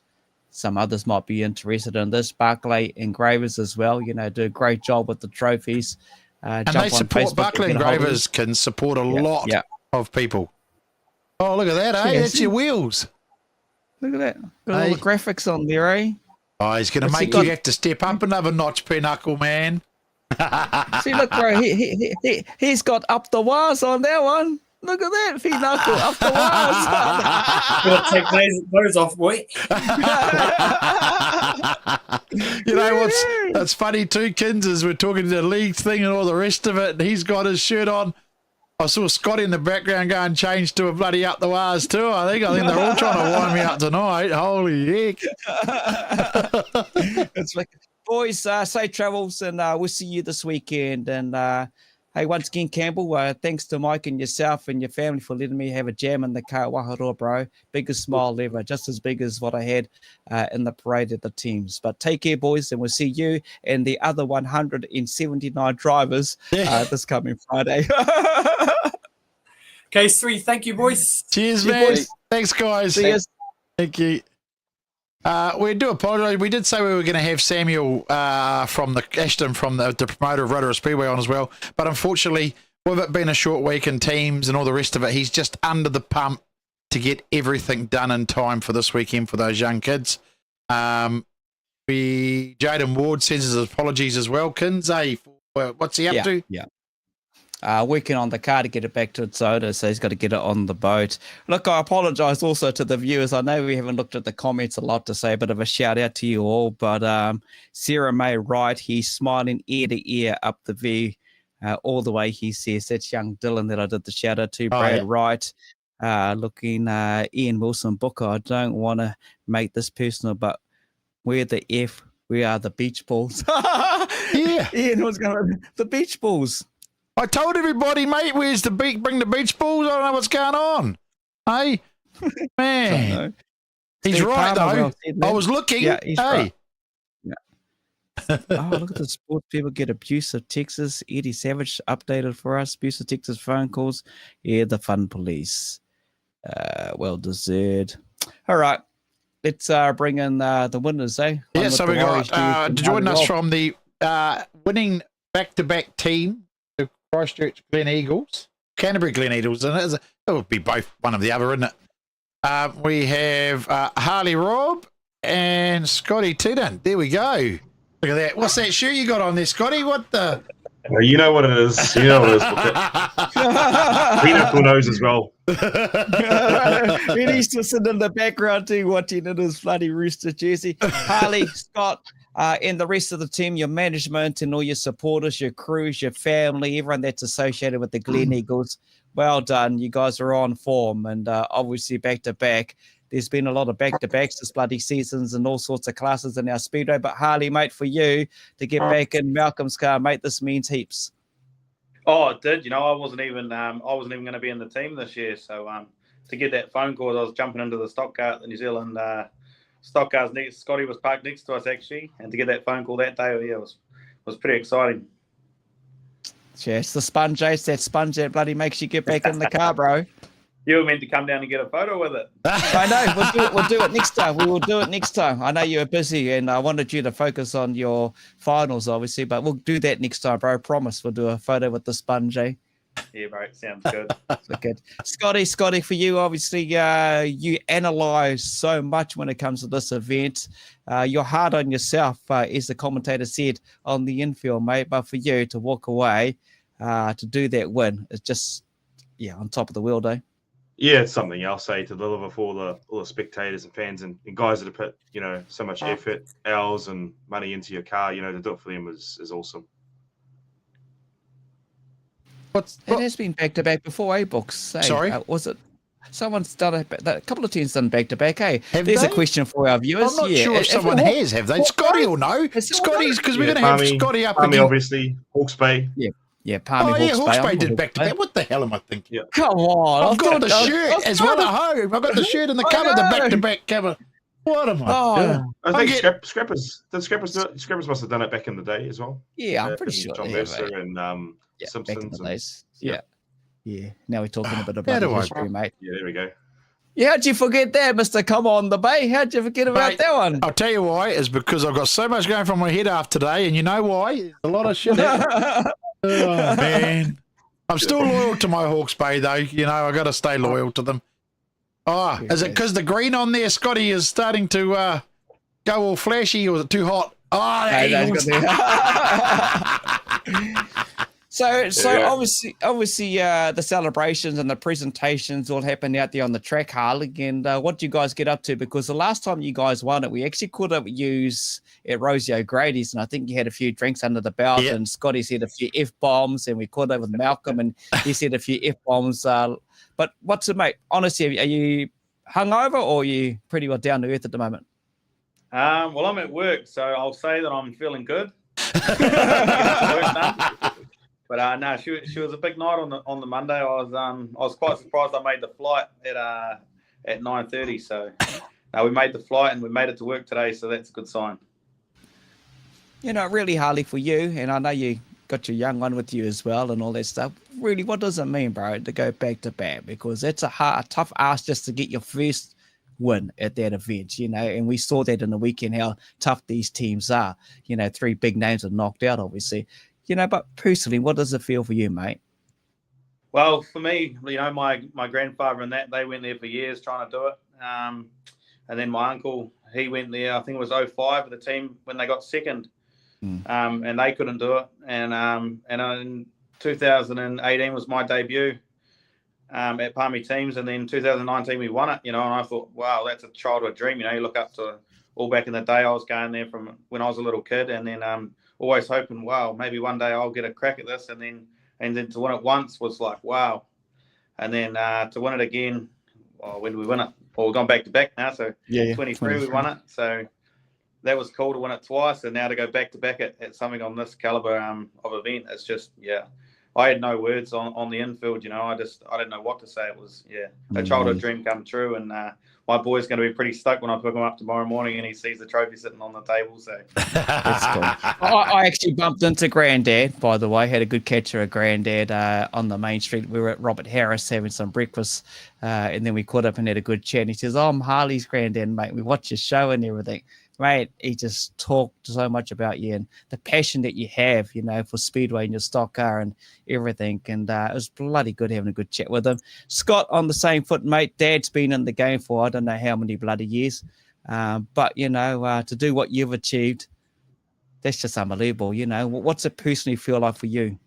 Some others might be interested in this. Barclay Engravers as well, do a great job with the trophies. And they support, Barclay Engravers can support a lot of people. Oh, look at that, That's your wheels. Look at that. Got all the graphics on there, Oh, he's going to make you have to step up another notch, Pinnacle, man. See, look, bro, he's got up the wires on that one. Look at that, Finako, up the wires. Gotta take those off, boy. You know that's funny too, Kins, is we're talking to the league thing and all the rest of it, and he's got his shirt on. I saw Scotty in the background go and change to a bloody up the wires too. I think they're all trying to wind me up tonight. Holy heck. It's like, boys, safe travels, and we'll see you this weekend. And hey, once again, Campbell, thanks to Mike and yourself and your family for letting me have a jam in the car. Waharoa, bro. Biggest smile ever, just as big as what I had in the parade at the teams. But take care, boys, and we'll see you and the other 179 drivers this coming Friday. Okay, sweet. Thank you, boys. Cheers, man. Boys. Thanks, guys. See you. Thank you. We do apologise. We did say we were going to have Samuel from the Ashton, from the promoter of Rotorua Speedway on as well. But unfortunately, with it being a short week and teams and all the rest of it, he's just under the pump to get everything done in time for this weekend for those young kids. Jayden Ward sends his apologies as well. Kins, what's he up to? Yeah. Working on the car to get it back to its owner, so he's got to get it on the boat. Look, I apologise also to the viewers. I know we haven't looked at the comments a lot to say a bit of a shout out to you all, but Sarah May Wright, he's smiling ear to ear up the V all the way. He says that's young Dylan that I did the shout out to. Brad Wright, looking Ian Wilson Booker. I don't want to make this personal, but we're the F. We are the Beach Balls. Yeah, Ian was going the Beach Balls. I told everybody, mate, where's the beach? Bring the beach balls. I don't know what's going on. Hey, man. He's Steve right, Palmer, though. I was looking. Yeah, he's hey. right. Yeah. Oh, look at the sports people get abusive Texas. Eddie Savage updated for us. Abusive Texas phone calls. Yeah, the fun police. Well deserved. All right. Let's bring in the winners, eh? Yeah, so we got joining us from the winning back-to-back team, the Christchurch Glen Eagles, Canterbury Glen Eagles, and it would be both one of the other, isn't it? We have Harley Robb and Scotty Tennant. There we go. Look at that. What's that shirt you got on there, Scotty? What the? Well, you know what it is. You know what it is. Peanut knows as well. He's just sitting in the background too, watching in his bloody Rooster jersey. Harley, Scott, and the rest of the team, your management and all your supporters, your crews, your family, everyone that's associated with the Glen Eagles. Well done. You guys are on form, and obviously back-to-back. There's been a lot of back-to-backs this bloody seasons and all sorts of classes in our speedway. But Harley, mate, for you to get back in Malcolm's car, mate, this means heaps. Oh, it did. You know, I wasn't even going to be in the team this year. So to get that phone call, I was jumping into the stock car at the New Zealand stock cars. Scotty was parked next to us actually, and to get that phone call that day, yeah, was pretty exciting. Yeah, it's the sponge, Ace. That sponge that bloody makes you get back in the car, bro. You were meant to come down and get a photo with it. I know. We'll do it next time. We will do it next time. I know you were busy, and I wanted you to focus on your finals, obviously, but we'll do that next time, bro. Promise. We'll do a photo with the sponge, eh? Yeah, bro. Sounds good. Good. Scotty, for you, obviously, you analyse so much when it comes to this event. You're hard on yourself, as the commentator said, on the infield, mate. But for you to walk away, to do that win, it's just, on top of the world, eh? Yeah, it's something I'll say to deliver for all the spectators and fans and guys that have put, so much effort, hours and money into your car, to do it for them is awesome. It has been back-to-back before, eh, Books? Hey, sorry? Was it? Someone's done a couple of teams done back-to-back, eh? Have There's they? a question for our viewers. I'm not sure if someone has, have they? Scotty will know. Scotty's, because we're going to have Scotty up again. Obviously, Hawke's Bay. Yeah, Palmy Hawke's Bay did back-to-back. What the hell am I thinking? Yeah. Come on. I've got the shirt as well at home. I've got the shirt in the cover, the back-to-back cover. What am I doing? I think Scrappers must have done it back in the day as well. Yeah, I'm pretty sure. John Mercer and Back Simpsons. in the days. Yeah. Now we're talking a bit about history, mate. Yeah, there we go. Yeah, how'd you forget that, Mr. Come on the Bay? How'd you forget about that one? I'll tell you why. Is because I've got so much going from my head after today, and you know why? There's a lot of shit. Oh, man. I'm still loyal to my Hawke's Bay, though. I got to stay loyal to them. Is it because the green on there, Scotty, is starting to go all flashy, or is it too hot? Oh, the No, Eagles. So Yeah. obviously, the celebrations and the presentations all happened out there on the track, Harley. And what do you guys get up to? Because the last time you guys won it, we actually caught up with you at Rosie O'Grady's, and I think you had a few drinks under the belt. Yeah. And Scotty said a few F-bombs, and we caught up with Malcolm, and he said a few F-bombs. But what's it, mate? Honestly, are you hungover, or are you pretty well down to earth at the moment? Well, I'm at work, so I'll say that I'm feeling good. But no, she was a big night on the Monday. I was quite surprised I made the flight at 9:30. So we made the flight and we made it to work today. So that's a good sign. Really, Harley, for you, and I know you got your young one with you as well and all that stuff. Really, what does it mean, bro, to go back to back? Because it's a tough ask just to get your first win at that event, and we saw that in the weekend, how tough these teams are. 3 big names are knocked out, obviously. But personally, what does it feel for you, mate? Well, for me, my grandfather and that, they went there for years trying to do it. And then my uncle, he went there, I think it was 2005, the team when they got second. And they couldn't do it. And in 2018 was my debut at Palmy Teams. And then 2019 we won it, and I thought, wow, that's a childhood dream. You look up to all back in the day. I was going there from when I was a little kid, and then always hoping, wow, maybe one day I'll get a crack at this. And then to win it once was like, wow. And then to win it again, well, when did we win it? Well, we've gone back to back now. So 23 we won it. So that was cool to win it twice. And now to go back to back at something on this caliber of event, it's just, I had no words on the infield. I didn't know what to say. It was, a childhood dream come true. And my boy's going to be pretty stoked when I pick him up tomorrow morning and he sees the trophy sitting on the table. So that's cool. I actually bumped into Granddad, by the way. Had a good catch of Granddad on the main street. We were at Robert Harris having some breakfast, and then we caught up and had a good chat. And he says, I'm Harley's granddad, mate. We watch your show and everything. Mate, he just talked so much about you and the passion that you have, for Speedway and your stock car and everything. And it was bloody good having a good chat with him. Scott, on the same foot, mate. Dad's been in the game for I don't know how many bloody years. But, to do what you've achieved, that's just unbelievable. What's it personally feel like for you?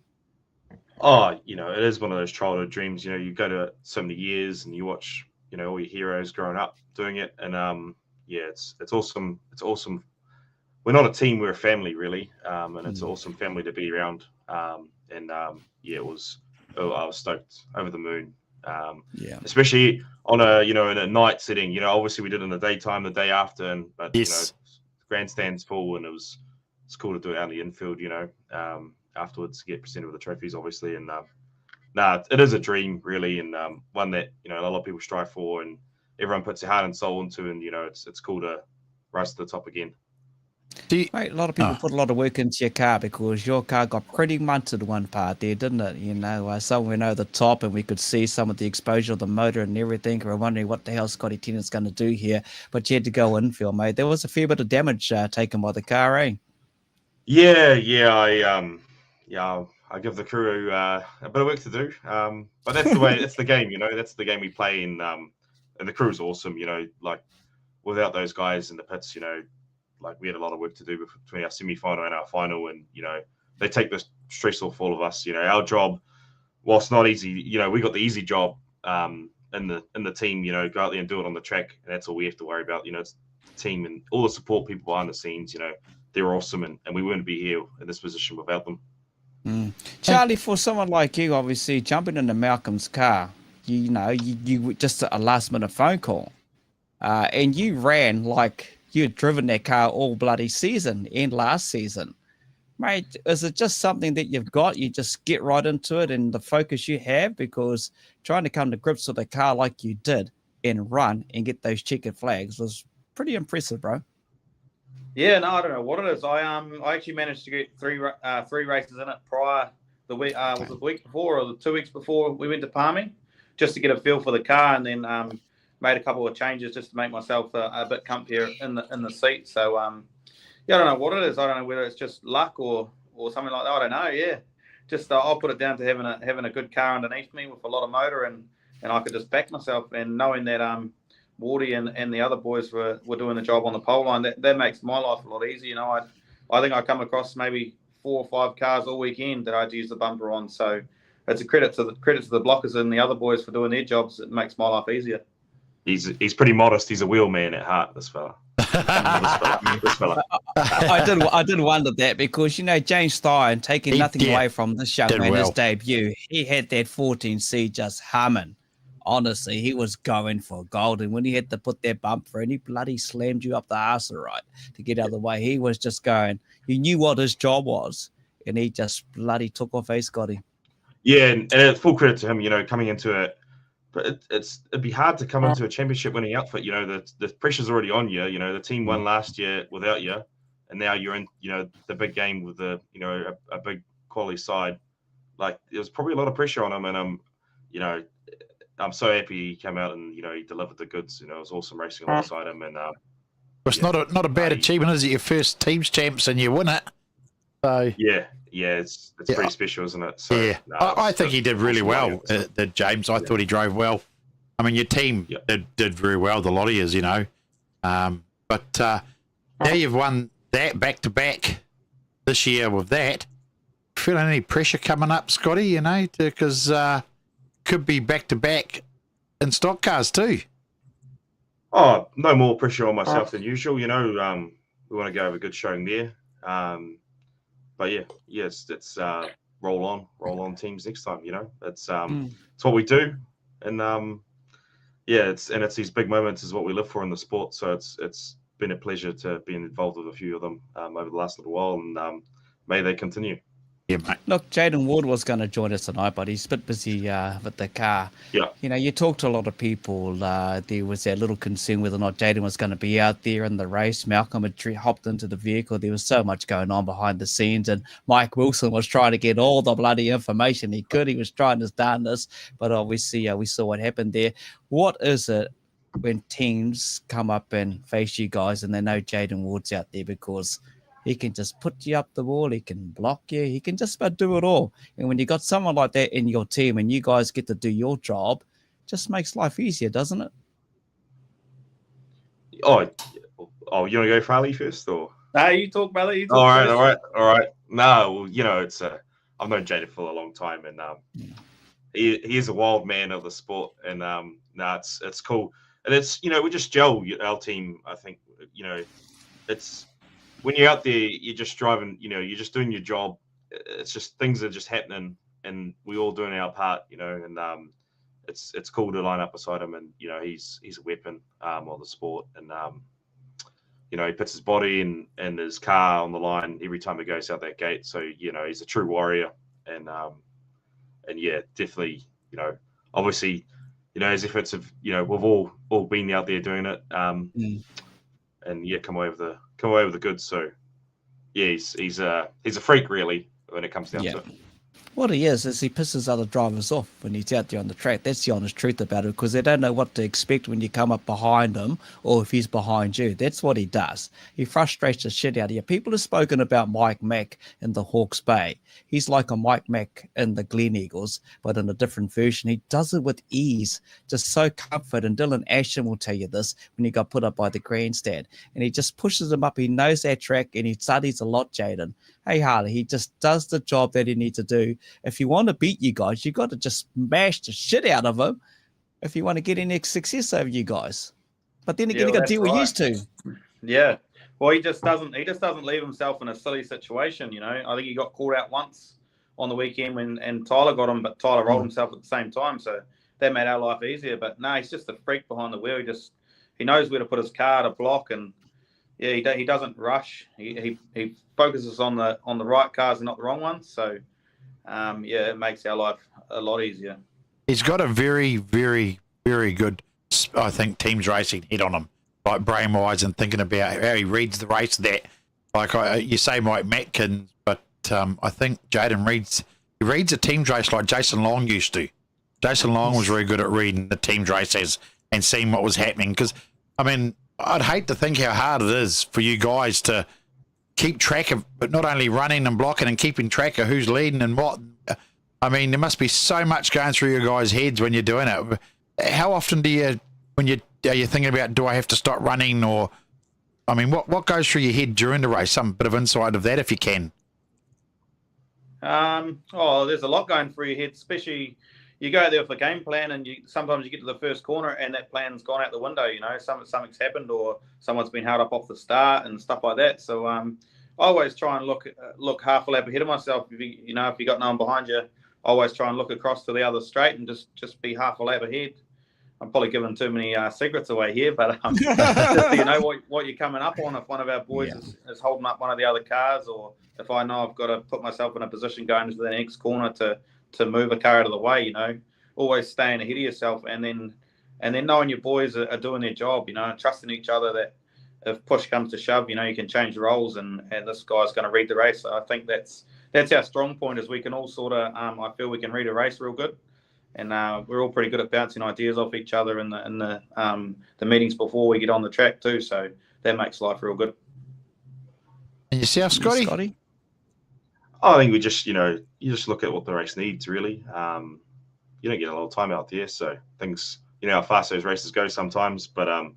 Oh, it is one of those childhood dreams. You go to so many years and you watch, all your heroes growing up doing it. And, it's awesome. It's awesome. We're not a team, we're a family, really. And it's an awesome family to be around. I was stoked, over the moon. Especially on in a night setting. Obviously we did it in the daytime, the day after, but grandstand's full, and it's cool to do it out in the infield. Afterwards, get presented with the trophies, obviously, and it is a dream, really, and one that a lot of people strive for, and everyone puts their heart and soul into, and it's cool to rise to the top again. Mate, a lot of people put a lot of work into your car because your car got pretty munted one part there, didn't it? Somewhere over the top, and we could see some of the exposure of the motor and everything. We're wondering what the hell Scotty Tennant's going to do here, but you had to go infield, mate. There was a fair bit of damage taken by the car, eh? I give the crew a bit of work to do, but that's the way. It's the game, That's the game we play, and the crew's awesome, Like without those guys in the pits, like we had a lot of work to do between our semi-final and our final, and they take the stress off all of us. Our job, whilst not easy, we got the easy job in the team. Go out there and do it on the track, and that's all we have to worry about. It's the team and all the support people behind the scenes. They're awesome, and we wouldn't be here in this position without them. Charlie, for someone like you, obviously jumping into Malcolm's car, you just a last minute phone call, and you ran like you'd driven that car all bloody season and last season, mate. Is it just something that you've got? You just get right into it, and the focus you have, because trying to come to grips with a car like you did and run and get those checkered flags was pretty impressive, bro. Yeah, no, I don't know what it is. I actually managed to get three races in it prior. The week was it the week before or the 2 weeks before we went to Palmy, just to get a feel for the car, and then made a couple of changes just to make myself a bit comfier in the seat. So I don't know what it is. I don't know whether it's just luck or something like that. I don't know. Yeah, just I'll put it down to having a good car underneath me with a lot of motor, and I could just back myself, and knowing that Wardy and the other boys were doing the job on the pole line, that makes my life a lot easier. I think I come across maybe 4 or 5 cars all weekend that I'd use the bumper on. So it's a credit to the blockers and the other boys for doing their jobs. It makes my life easier. He's pretty modest. He's a wheelman at heart, this fella. This fella. I did wonder that because, James Stein, taking nothing away from this young man, his debut, he had that 14C just humming. Honestly, he was going for gold. And when he had to put that bumper in, he bloody slammed you up the arse, right, to get out of the way. He was just going, he knew what his job was, and he just bloody took off, Scotty. Yeah, and full credit to him, coming into it. But it'd be hard to come into a championship winning outfit. The pressure's already on you. The team won last year without you, and now you're in, the big game with a big quality side. Like, there was probably a lot of pressure on him, and I'm so happy he came out and he delivered the goods. It was awesome racing alongside him, and it's not a bad achievement, is it? Your first teams champs and you win it. So yeah, it's pretty special, isn't it? So, yeah, I think he did really well, James. I thought he drove well. I mean, your team did very well, the lot of years, But now you've won that back to back this year with that. Feeling any pressure coming up, Scotty? Because could be back to back in stock cars too. Oh, no more pressure on myself than usual. We want to go have a good showing there. But it's roll on teams next time. It's what we do, and it's these big moments is what we live for in the sport. So it's been a pleasure to be involved with a few of them over the last little while, and may they continue. Yeah, mate. Look, Jayden Ward was going to join us tonight, but he's a bit busy with the car. Yeah. You talked to a lot of people. There was that little concern whether or not Jayden was going to be out there in the race. Malcolm had hopped into the vehicle. There was so much going on behind the scenes, and Mike Wilson was trying to get all the bloody information he could. He was trying his darndest, but obviously we saw what happened there. What is it when teams come up and face you guys and they know Jayden Ward's out there because he can just put you up the wall. He can block you. He can just about do it all. And when you got someone like that in your team and you guys get to do your job, it just makes life easier, doesn't it? Oh, you want to go for Harley first, or? No, you talk, brother. You talk All right. No, it's I've known Jayden for a long time, and he is a wild man of the sport, and it's cool, and it's we just gel our team. I think it's. When you're out there, you're just driving, you're just doing your job. It's just things are just happening, and we all doing our part, and it's cool to line up beside him, and he's a weapon of the sport, and he puts his body and his car on the line every time he goes out that gate. So he's a true warrior, and yeah, definitely, obviously, his efforts of we've all been out there doing it, and yeah, come away with the goods. So yeah, he's a freak really when it comes down to it. What he is he pisses other drivers off when he's out there on the track. That's the honest truth about it, because they don't know what to expect when you come up behind him or if he's behind you. That's what he does. He frustrates the shit out of you. People have spoken about Mike Mack in the Hawke's Bay. He's like a Mike Mack in the Glen Eagles, but in a different version. He does it with ease, just so comfort. And Dylan Ashton will tell you this when he got put up by the grandstand. And he just pushes him up. He knows that track and he studies a lot, Jayden. Hey, Harley, he just does the job that he needs to do. If you want to beat you guys, you got to just smash the shit out of him if you want to get any success over you guys. But then again, you got to deal with used to. Yeah. Well, he just doesn't leave himself in a silly situation, I think he got caught out once on the weekend and Tyler got him, but Tyler rolled himself at the same time, so that made our life easier. But no, he's just a freak behind the wheel. He knows where to put his car to block, and yeah, he doesn't rush. He focuses on the right cars and not the wrong ones. So yeah, it makes our life a lot easier. He's got a very, very, very good, I think, teams racing head on him, like brain-wise, and thinking about how he reads the race. That, like you say, Mike Matkins, but I think Jayden reads a teams race like Jason Long used to. Jason Long was very good at reading the teams races and seeing what was happening. Because, I mean, I'd hate to think how hard it is for you guys to keep track of, but not only running and blocking and keeping track of who's leading and what. I mean, there must be so much going through your guys' heads when you're doing it. How often are you thinking about, do I have to stop running, or I mean, what goes through your head during the race? Some bit of insight of that, if you can. There's a lot going through your head, especially you go out there with a game plan, and sometimes you get to the first corner and that plan's gone out the window. You know, something's happened, or someone's been held up off the start and stuff like that. So I always try and look half a lap ahead of myself. If you got no one behind you, I always try and look across to the other straight and just be half a lap ahead. I'm probably giving too many secrets away here, but just so you know what you're coming up on. If one of our boys is holding up one of the other cars, or if I know I've got to put myself in a position going into the next corner to move a car out of the way, you know, always staying ahead of yourself, and then knowing your boys are doing their job, you know, and trusting each other that if push comes to shove, you know, you can change roles, and this guy's going to read the race. So I think that's our strong point, is we can all sort of I feel we can read a race real good. And we're all pretty good at bouncing ideas off each other in the meetings before we get on the track too. So that makes life real good. And yourself, Scotty? I think we just, you just look at what the race needs, really. You don't get a lot of time out there, so things, how fast those races go sometimes. But I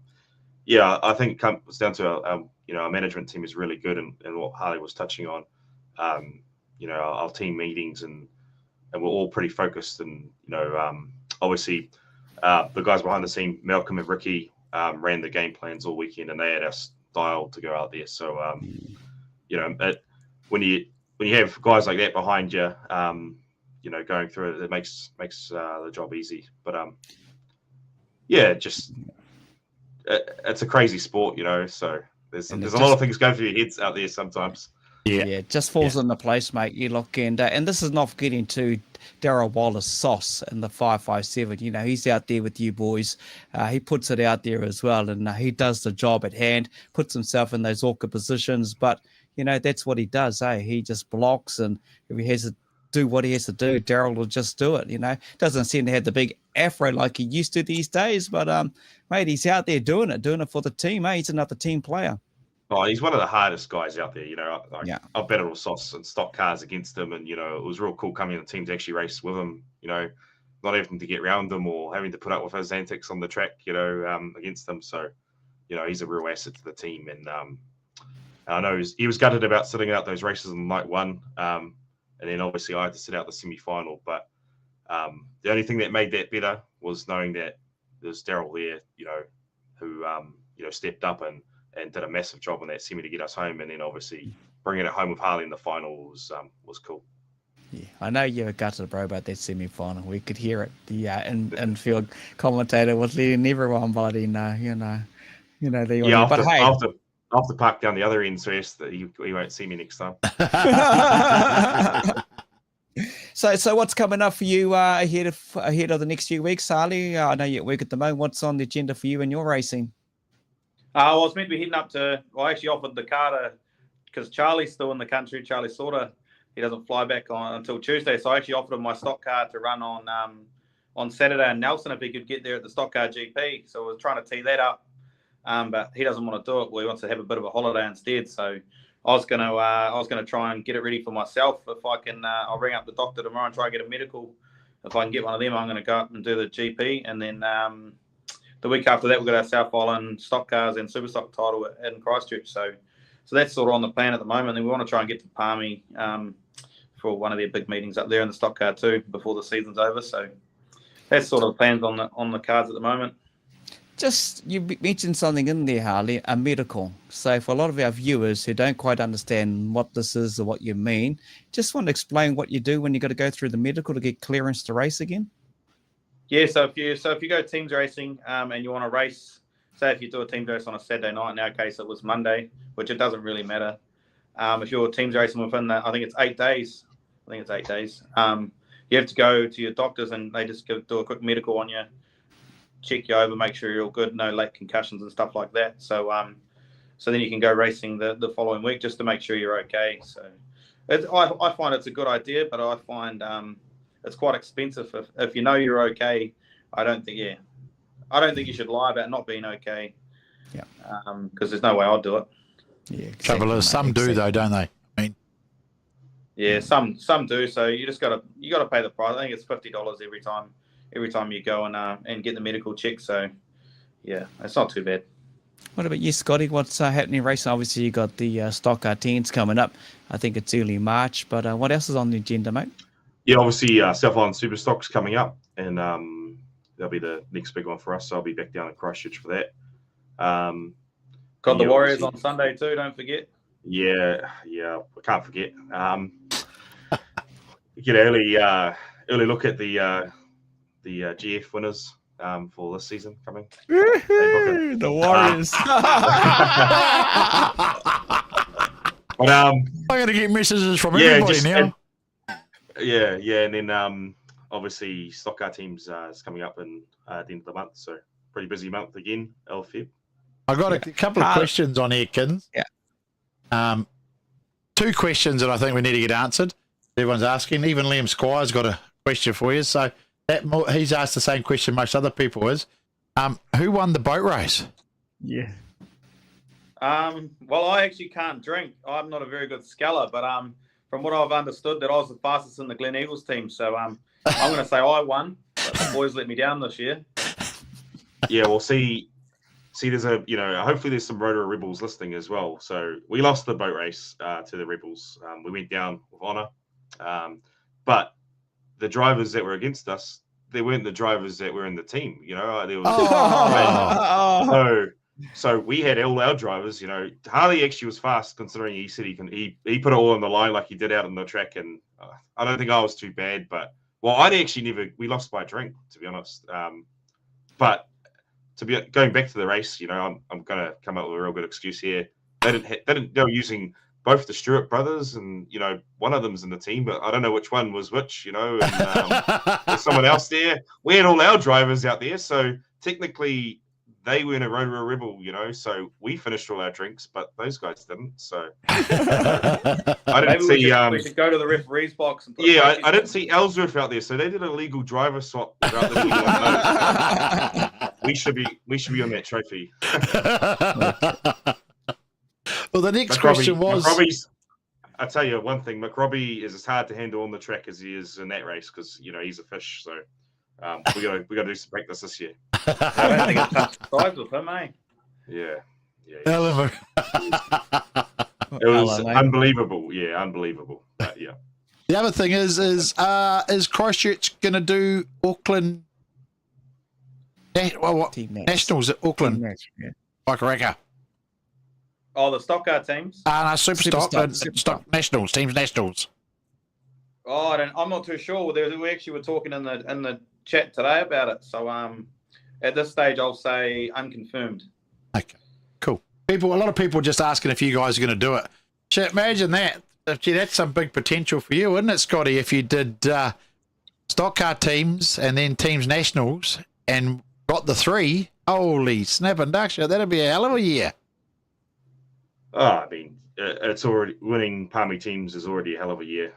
think it comes down to our management team is really good, and what Harley was touching on. Our team meetings and we're all pretty focused, and obviously the guys behind the scene, Malcolm and Ricky, ran the game plans all weekend, and they had us dialed to go out there. So when you have guys like that behind you, going through it makes the job easy. But it's a crazy sport, so there's a lot of things going through your heads out there sometimes. Yeah, it just falls into place, mate. You look, and this is not getting to Darryl Wallace sauce in the 557. He's out there with you boys. He puts it out there as well, and he does the job at hand, puts himself in those awkward positions. But, that's what he does, eh? He just blocks, and if he has to do what he has to do, Darryl will just do it, Doesn't seem to have the big afro like he used to these days, but, mate, he's out there doing it for the team, eh? He's another team player. Oh, he's one of the hardest guys out there. I've battled with Sauce and stock cars against him, and it was real cool coming in the team to actually race with him. Not having to get around him or having to put up with his antics on the track. Against him. So, he's a real asset to the team. And I know he was gutted about sitting out those races in night one, and then obviously I had to sit out the semi-final. But the only thing that made that better was knowing that there's Darryl there, who stepped up and did a massive job on that semi to get us home, and then obviously bringing it home with Harley in the final was cool. Yeah, I know you were gutted, bro, about that semi-final. We could hear it. The infield commentator was letting everyone bloody know, I'll have to park down the other end so that he won't see me next time. So what's coming up for you ahead of the next few weeks, Harley? I know you're at work at the moment. What's on the agenda for you and your racing? I was meant to be heading up I actually offered the car because Charlie's still in the country. Charlie Sorter, he doesn't fly back until Tuesday. So I actually offered him my stock car to run on Saturday in Nelson if he could get there at the stock car GP. So I was trying to tee that up, but he doesn't want to do it. Well, he wants to have a bit of a holiday instead. So I was gonna try and get it ready for myself. If I can, I'll ring up the doctor tomorrow and try and get a medical. If I can get one of them, I'm going to go up and do the GP, and then the week after that, we've got our South Island stock cars and Superstock title in Christchurch. So that's sort of on the plan at the moment. And we want to try and get to Palmy for one of their big meetings up there in the stock car too before the season's over. So that's sort of the plans on the cards at the moment. Just, you mentioned something in there, Harley, a medical. So for a lot of our viewers who don't quite understand what this is or what you mean, just want to explain what you do when you got to go through the medical to get clearance to race again. Yeah, so if you go Teams Racing and you want to race, say if you do a Teams race on a Saturday night, in our case it was Monday, which it doesn't really matter. If you're Teams Racing within that, I think it's 8 days. You have to go to your doctors and they just do a quick medical on you, check you over, make sure you're all good, no late concussions and stuff like that. So then you can go racing the following week just to make sure you're okay. So I find it's a good idea, but I find it's quite expensive. If you know you're okay, I don't think you should lie about not being okay. Yeah. Because there's no way I'd do it. Yeah. Exactly, Trouble is, some do though, don't they? I mean, yeah, some do. So you gotta pay the price. I think it's $50 every time you go and get the medical check. So yeah, it's not too bad. What about you, Scotty? What's happening racing? Obviously, you got the Stock Car 10s coming up. I think it's early March, but what else is on the agenda, mate? Yeah, obviously South Island Superstock's coming up, and that'll be the next big one for us. So I'll be back down in Christchurch for that. Got the yeah, Warriors obviously- on Sunday too. Don't forget. Yeah, I can't forget. Get an early look at the GF winners for this season coming. The Warriors. But I'm going to get messages from yeah, everybody now. and then obviously Stock Car Teams is coming up in the end of the month, so pretty busy month again. Feb. I got a couple of questions on Atkins. Yeah. 2 questions that I think we need to get answered. Everyone's asking. Even Liam Squire's got a question for you. So he's asked the same question most other people is. Who won the boat race? Yeah. Well, I actually can't drink. I'm not a very good scaller, but from what I've understood, that I was the fastest in the Glen Eagles team. So I'm going to say I won. But the boys let me down this year. Yeah, we'll see. There's hopefully there's some Rotorua Rebels listening as well. So we lost the boat race to the Rebels. We went down with honour. But the drivers that were against us, they weren't the drivers that were in the team. There was so we had all our drivers. Harley actually was fast considering he said he put it all on the line like he did out on the track, and I don't think I was too bad. But we lost by a drink, to be honest. But going back to the race, I'm going to come up with a real good excuse here. They were using both the Stewart brothers, and one of them's in the team, but I don't know which one was which. And there's someone else there. We had all our drivers out there, so technically they were in a Rotorua Rebel, so we finished all our drinks, but those guys didn't. So I didn't see. We should go to the referee's box. And I didn't see Ellsworth out there, so they did a legal driver swap without them even noticing. We should be on that trophy. Well, the next question was... I tell you one thing, McRobbie is as hard to handle on the track as he is in that race because he's a fish. So we got to do some practice this year. I don't think it's touched sides with him, eh? Yeah. It was unbelievable. Yeah, unbelievable. But yeah. The other thing is Christchurch going to do Auckland Nationals at Auckland? Wakaraka. Oh, the Stock Car teams? No, Superstock. Stock Nationals, Teams Nationals. Oh, I'm not too sure. We actually were talking in the chat today about it. So at this stage, I'll say unconfirmed. Okay, cool. A lot of people just asking if you guys are going to do it. Imagine that. Gee, that's some big potential for you, isn't it, Scotty? If you did Stock Car Teams and then Teams Nationals and got the 3, holy snap and duck, that'd be a hell of a year. Oh, I mean, it's already winning Palmy teams is already a hell of a year.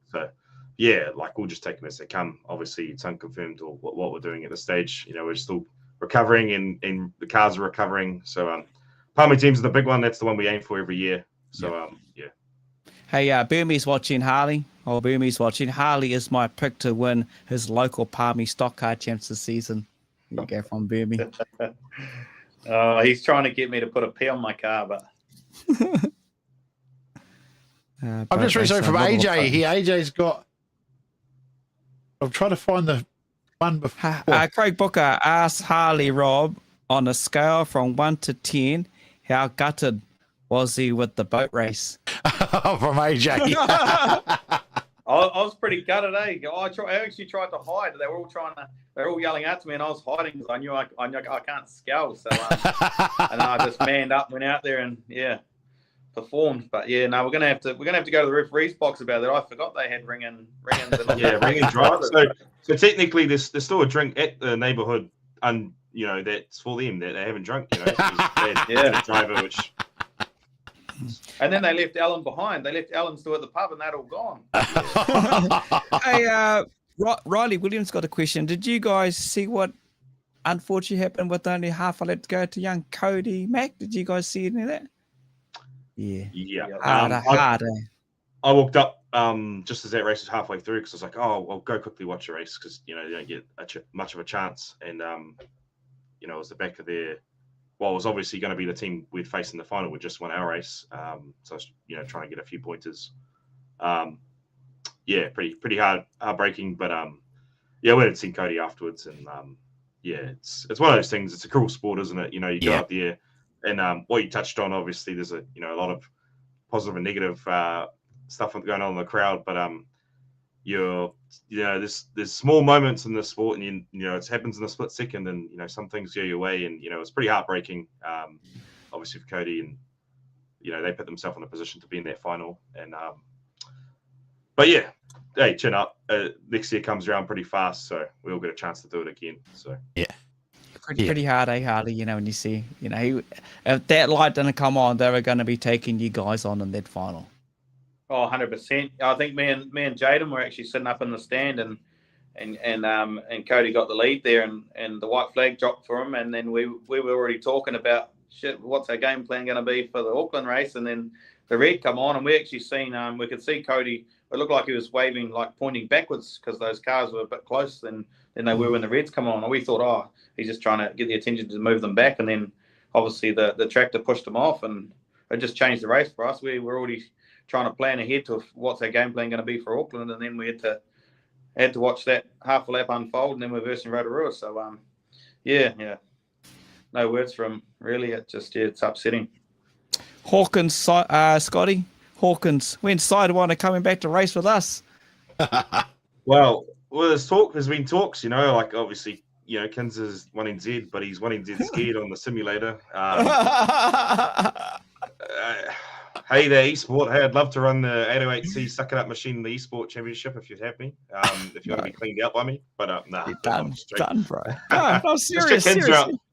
So, yeah, we'll just take them as they come. Obviously, it's unconfirmed or what we're doing at this stage. We're still recovering and the cars are recovering. So, Palmy teams is the big one. That's the one we aim for every year. So, yeah. Hey, Burmese watching Harley. Burmese watching Harley is my pick to win his local Palmy Stock Car Champs this season. There you go from Burmese. He's trying to get me to put a P on my car, but I'm just reading from AJ here. AJ's got. I'm trying to find the one before. Craig Booker asked Harley Robb on a scale from 1 to 10, how gutted was he with the boat race? From AJ. I was pretty gutted, eh? I actually tried to hide. They were all yelling out to me, and I was hiding because I knew I can't scowl. So, and I just manned up, went out there, and performed. But we're gonna have to go to the referee's box about that. I forgot they had ringing drivers. So technically, there's still a drink at the neighbourhood, and that's for them that they haven't drunk. They had a driver which. And then they left Alan behind. They left Alan still at the pub, and they're all gone. Hey, Riley Williams got a question. Did you guys see what unfortunately happened with only half a lap to go to young Cody Mack? Did you guys see any of that? Yeah. Harder. I walked up just as that race was halfway through because I was like, oh, I'll go quickly watch the race because you don't get much of a chance. And it was the back of their well, it was obviously going to be the team we'd face in the final. We just won our race, so you know, trying to get a few pointers. Yeah, pretty heartbreaking, but yeah, we had seen Cody afterwards, and yeah, it's one of those things. It's a cruel sport, isn't it? You know, you go out there, and what you touched on, obviously, there's a lot of positive and negative stuff going on in the crowd, but there's small moments in the sport, and you know it happens in a split second, and you know some things go your way, and you know it's pretty heartbreaking, obviously for Cody, and you know they put themselves in a position to be in that final, and but yeah, hey, chin up. Next year comes around pretty fast, so we all get a chance to do it again. So Yeah. Pretty hard, Harley? You know, when you see, you know, if that light didn't come on, they were going to be taking you guys on in that final. Oh, 100%. I think me and Jayden were actually sitting up in the stand, and Cody got the lead there, and the white flag dropped for him, and then we were already talking about shit. What's our game plan going to be for the Auckland race? And then the red come on, and we actually seen we could see Cody. It looked like he was waving, like pointing backwards, because those cars were a bit close than they were when the reds come on. And we thought, oh, he's just trying to get the attention to move them back, and then obviously the tractor pushed them off, and it just changed the race for us. We were already trying to plan ahead to what's our game plan going to be for Auckland, and then we had to watch that half a lap unfold, and then we're versing Rotorua. So yeah, no words from really. It just it's upsetting. Hawkins, Scotty Hawkins, when Sidewinder are coming back to race with us? Well, there's been talks, you know, like obviously, you know, Kins is wanting Z, but he's wanting Z scared on the simulator. Hey there, eSport. Hey, I'd love to run the 808C Suck It Up Machine in the eSport Championship if you'd have me. If you want to be cleaned out by me. But nah. Done, bro. No, I'm serious.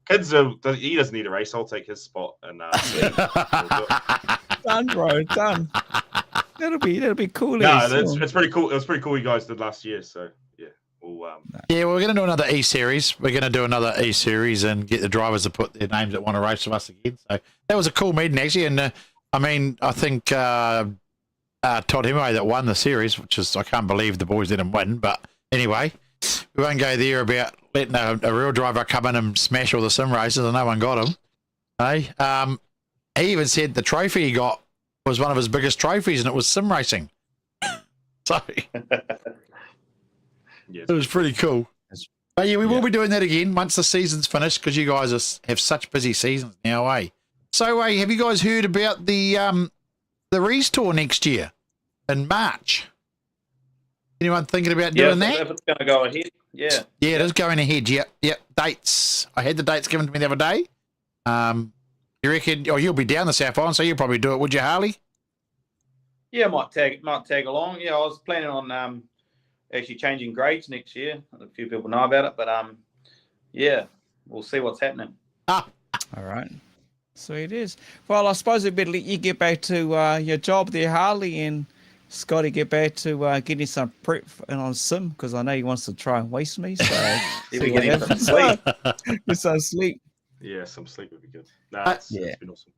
Kids, he doesn't need a race. I'll take his spot. And done, bro. Done. That'll be cool. No, it's pretty cool. It was pretty cool you guys did last year. So yeah. Yeah, we're going to do another E-Series. We're going to do another E-Series and get the drivers to put their names that want to race with us again. So that was a cool meeting, actually. And I mean, I think Todd Hemingway that won the series, which is, I can't believe the boys didn't win. But anyway, we won't go there about letting a real driver come in and smash all the sim races and no one got him. Hey, he even said the trophy he got was one of his biggest trophies, and it was sim racing. So it was pretty cool. But yeah, we will be doing that again once the season's finished, because you guys have such busy seasons now, eh? So, have you guys heard about the Rees Tour next year in March? Anyone thinking about doing that? If it's going to go ahead, yeah. Yeah, it is going ahead. Yep. Dates. I had the dates given to me the other day. You reckon? Oh, you'll be down the South Island, so you'll probably do it, would you, Harley? Yeah, might tag along. Yeah, I was planning on actually changing grades next year. A few people know about it, but yeah, we'll see what's happening. All right. Sweet is. Well, I suppose it'd better let you get back to your job there, Harley, and Scotty get back to getting some prep on sim, because I know he wants to try and waste me. So get some sleep. Get some sleep. Yeah, some sleep would be good. It's been awesome.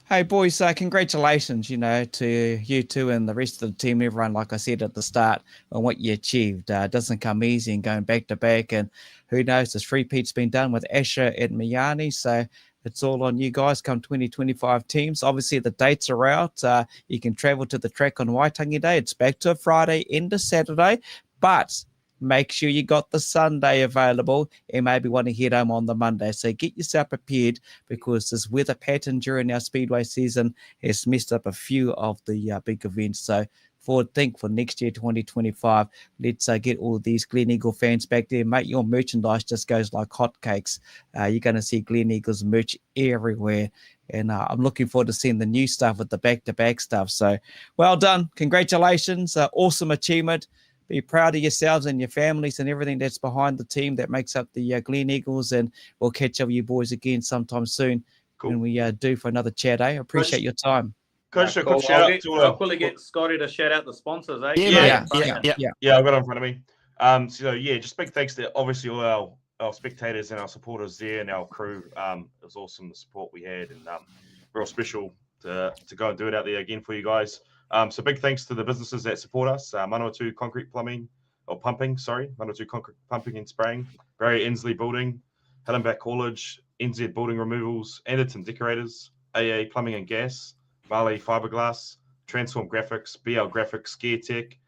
Hey, boys, congratulations, to you two and the rest of the team, everyone, like I said at the start, on what you achieved. It doesn't come easy and going back to back, and who knows, this three-peat's been done with Asher and Miani, so it's all on you guys come 2025 teams. Obviously, the dates are out. You can travel to the track on Waitangi Day. It's back to a Friday into Saturday, but make sure you got the Sunday available and maybe want to head home on the Monday. So get yourself prepared, because this weather pattern during our Speedway season has messed up a few of the big events. So for next year, 2025, let's get all of these Glen Eagle fans back there. Mate, your merchandise just goes like hotcakes. You're going to see Glen Eagles merch everywhere. And I'm looking forward to seeing the new stuff with the back-to-back stuff. So well done. Congratulations. Awesome achievement. Be proud of yourselves and your families and everything that's behind the team that makes up the Glen Eagles. And we'll catch up with you boys again sometime soon when we do for another chat. I appreciate your time. Coach, I'll quickly get Scotty to shout out the sponsors, eh? Yeah, I've got it in front of me. So yeah, just big thanks to obviously all our spectators and our supporters there and our crew. It was awesome, the support we had, and real special to go and do it out there again for you guys. So big thanks to the businesses that support us. 102 Concrete Pumping and Spraying, Barry Inslee Building, Hellenbach College, NZ Building Removals, Anderton Decorators, AA Plumbing and Gas, Vale Fiberglass, Transform Graphics, BL Graphics, Gear Tech,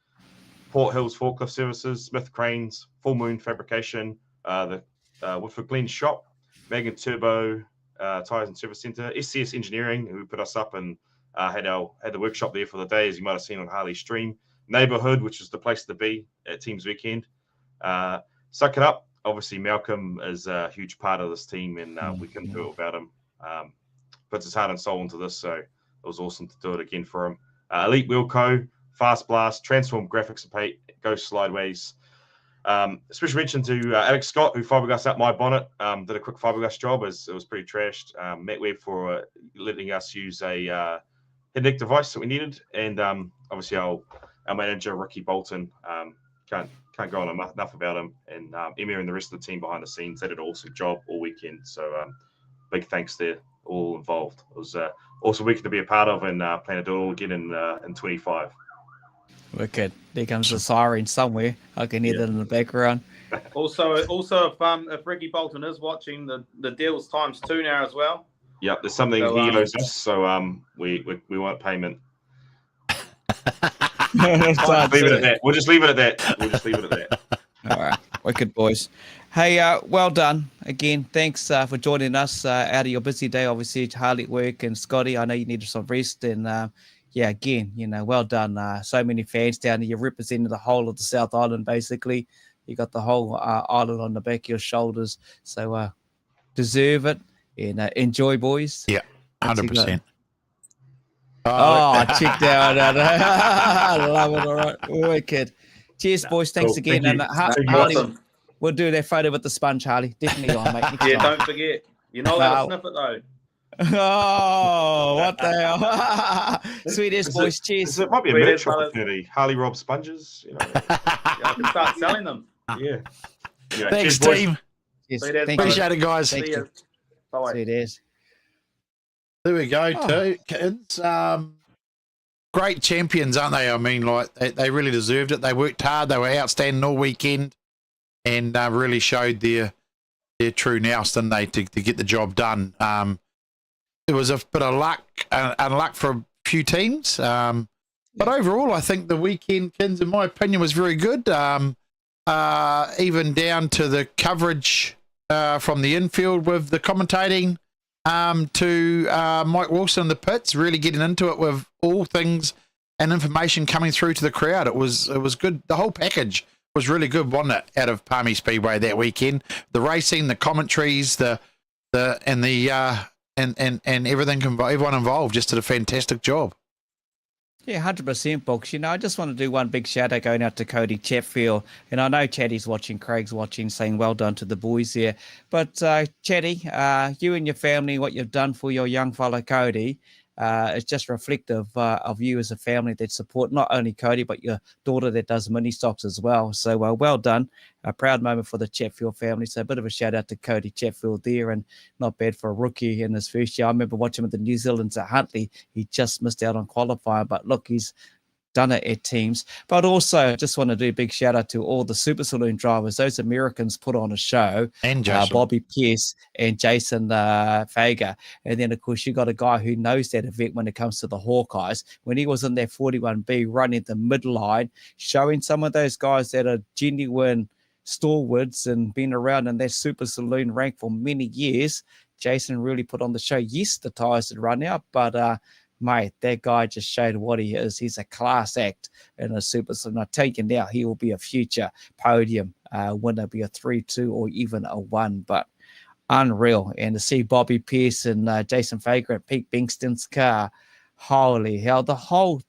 Port Hills Forklift Services, Smith Cranes, Full Moon Fabrication, with Glen Shop, Megan Turbo, Tyres and Service Centre, SCS Engineering, who put us up and had the workshop there for the day, as you might have seen on Harley's stream. Neighbourhood, which is the place to be at Teams Weekend. Suck It Up. Obviously, Malcolm is a huge part of this team, and we couldn't do it without him. Puts his heart and soul into this, so it was awesome to do it again for him. Elite Wheel Co., Fast Blast, Transform Graphics and Paint, Ghost Slideways. Special mention to Alex Scott, who fiberglassed out my bonnet, did a quick fiberglass job as it was pretty trashed. Matt Webb for letting us use a head neck device that we needed, and obviously our manager Ricky Bolton. Can't go on enough about him, and Emir and the rest of the team behind the scenes. They did an awesome job all weekend, so big thanks there, all involved. It was an awesome weekend to be a part of, and plan to do it all again in 25. Wicked. There comes the siren somewhere. I can hear that in the background. Also, if Ricky Bolton is watching, the deal's ×2 now as well. Yep, there's something he owes us, so we want payment. We'll just leave it at that. All right, wicked boys. Hey, well done again. Thanks for joining us out of your busy day. Obviously, Harley at work, and Scotty, I know you needed some rest, and yeah, again, well done. So many fans down there. You're representing the whole of the South Island, basically. You got the whole island on the back of your shoulders, so deserve it, and enjoy, boys. Yeah, 100%. Oh, checked out. I love it. All right, wicked. Cheers, boys. Thanks again. Thank and Harley, awesome. We'll do that photo with the sponge, Harley. Definitely on, mate. Yeah, don't forget. You're not allowed to sniff it, though. Oh, what the hell? Sweet as boys. Cheers. It might be a merch opportunity. Harley Robb sponges. I can start selling them. Yeah. Thanks, cheers, team. Yes, Appreciate it, guys. Thank you. Sweet as. There we go, kids. Great champions, aren't they? I mean, like they really deserved it. They worked hard. They were outstanding all weekend, and really showed their true nous, didn't they, to get the job done. It was a bit of luck and luck for a few teams, but overall, I think the weekend, kids, in my opinion, was very good. Even down to the coverage from the infield with the commentating. To Mike Wilson in the pits, really getting into it with all things and information coming through to the crowd. It was good. The whole package was really good, wasn't it? Out of Palmy Speedway that weekend, the racing, the commentaries, and everything. Everyone involved just did a fantastic job. Yeah, 100%, Box. I just want to do one big shout out going out to Cody Chatfield. And I know Chatty's watching, Craig's watching, saying well done to the boys here. But Chatty, you and your family, what you've done for your young fella Cody, is just reflective of you as a family that support not only Cody, but your daughter that does Ministocks as well. So well done. A proud moment for the Chatfield family. So a bit of a shout out to Cody Chatfield there, and not bad for a rookie in his first year. I remember watching him at the New Zealand's at Huntly. He just missed out on qualifying, but look, he's done it at teams. But also, just want to do a big shout out to all the Super Saloon drivers. Those Americans put on a show. And Jason. Bobby Pierce and Jason Fager. And then, of course, you got a guy who knows that event when it comes to the Hawkeyes. When he was in that 41B running the midline, showing some of those guys that are genuine stalwarts and been around in that Super Saloon rank for many years. Jason really put on the show. Yes, the tires had run out, but mate, that guy just showed what he is. He's a class act in a Super Saloon. I tell you now, he will be a future podium winner, be a 3-2 or even a 1, but unreal. And to see Bobby Pierce and Jason Fager at Pete Bingston's car, holy hell, the whole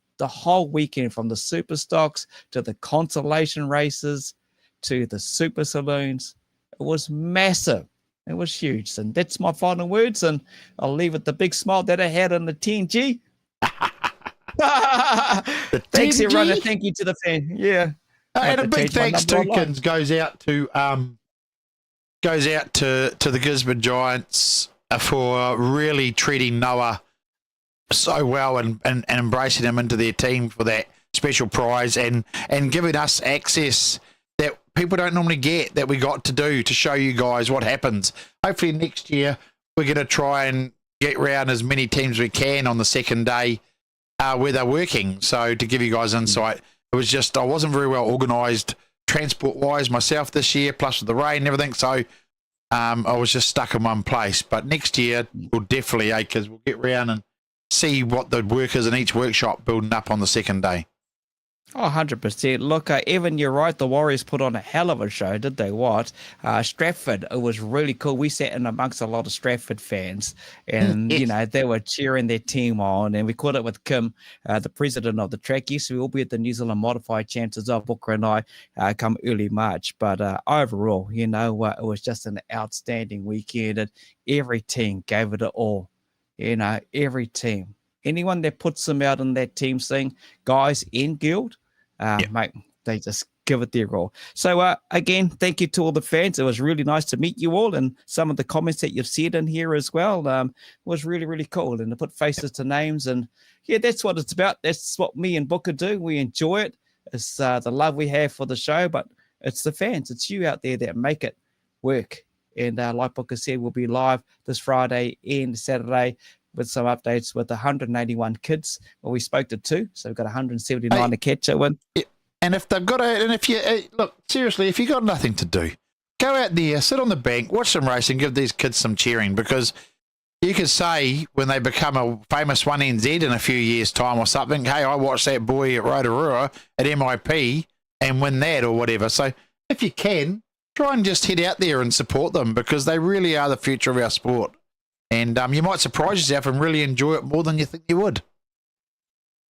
weekend, from the Superstocks to the consolation races to the Super Saloons, it was massive. It was huge. And that's my final words. And I'll leave it the big smile that I had on the TNG. Thanks, everyone. And thank you to the fan. Yeah. And a big thanks to Kins goes out to the Gisborne Giants for really treating Noah so well and embracing him into their team for that special prize and giving us access that people don't normally get, that we got to do to show you guys what happens. Hopefully next year we're going to try and get round as many teams we can on the second day where they're working. So to give you guys insight, it was just I wasn't very well organised transport-wise myself this year, plus with the rain and everything. So I was just stuck in one place. But next year, we'll definitely, because we'll get round and see what the workers in each workshop building up on the second day. Oh, 100%. Look, Evan, you're right. The Warriors put on a hell of a show, did they? What? Stratford, it was really cool. We sat in amongst a lot of Stratford fans, and, Yes. you know, they were cheering their team on, and we caught it with Kim, the president of the track. Yes, we will be at the New Zealand Modified Chances of Booker and I come early March. But overall, you know, it was just an outstanding weekend, and every team gave it all. You know, every team. Anyone that puts them out in that team thing, guys in guild, mate, they just give it their all. So again, thank you to all the fans. It was really nice to meet you all, and some of the comments that you've said in here as well was really, really cool. And to put faces to names, and yeah, that's what it's about. That's what me and Booker do. We enjoy it. It's the love we have for the show, but it's the fans. It's you out there that make it work. And like Booker said, we'll be live this Friday and Saturday with some updates with 181 kids. Well, we spoke to 2, so we've got 179 to catch up with. And if they've got and if you look seriously, if you got nothing to do, go out there, sit on the bank, watch some racing, give these kids some cheering, because you could say when they become a famous 1NZ in a few years' time or something, hey, I watched that boy at Rotorua at MIP and win that or whatever. So if you can, try and just head out there and support them, because they really are the future of our sport. And you might surprise yourself and really enjoy it more than you think you would.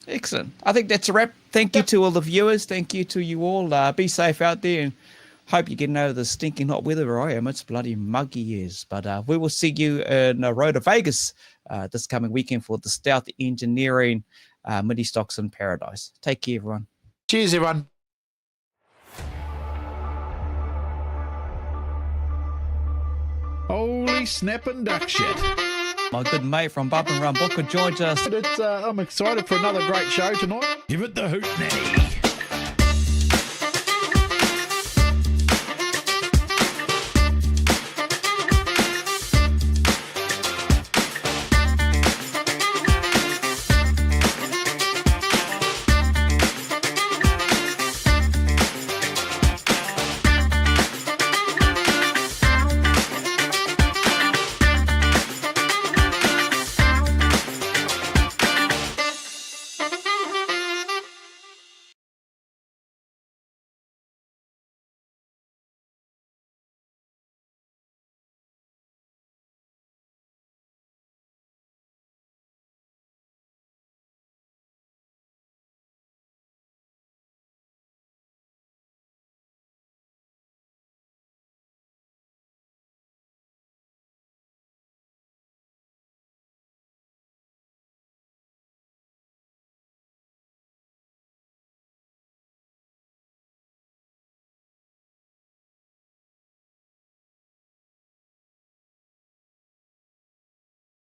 Excellent. I think that's a wrap. Thank you to all the viewers. Thank you to you all. Be safe out there, and hope you're getting out of the stinking hot weather where I am. It's bloody muggy as. But we will see you in Road to Vegas this coming weekend for the Stealth Engineering Mininstocks In Paradise. Take care, everyone. Cheers, everyone. Holy snapping duck shit. My good mate from Bub and Run Booker joined us. I'm excited for another great show tonight. Give it the hoot, Nanny.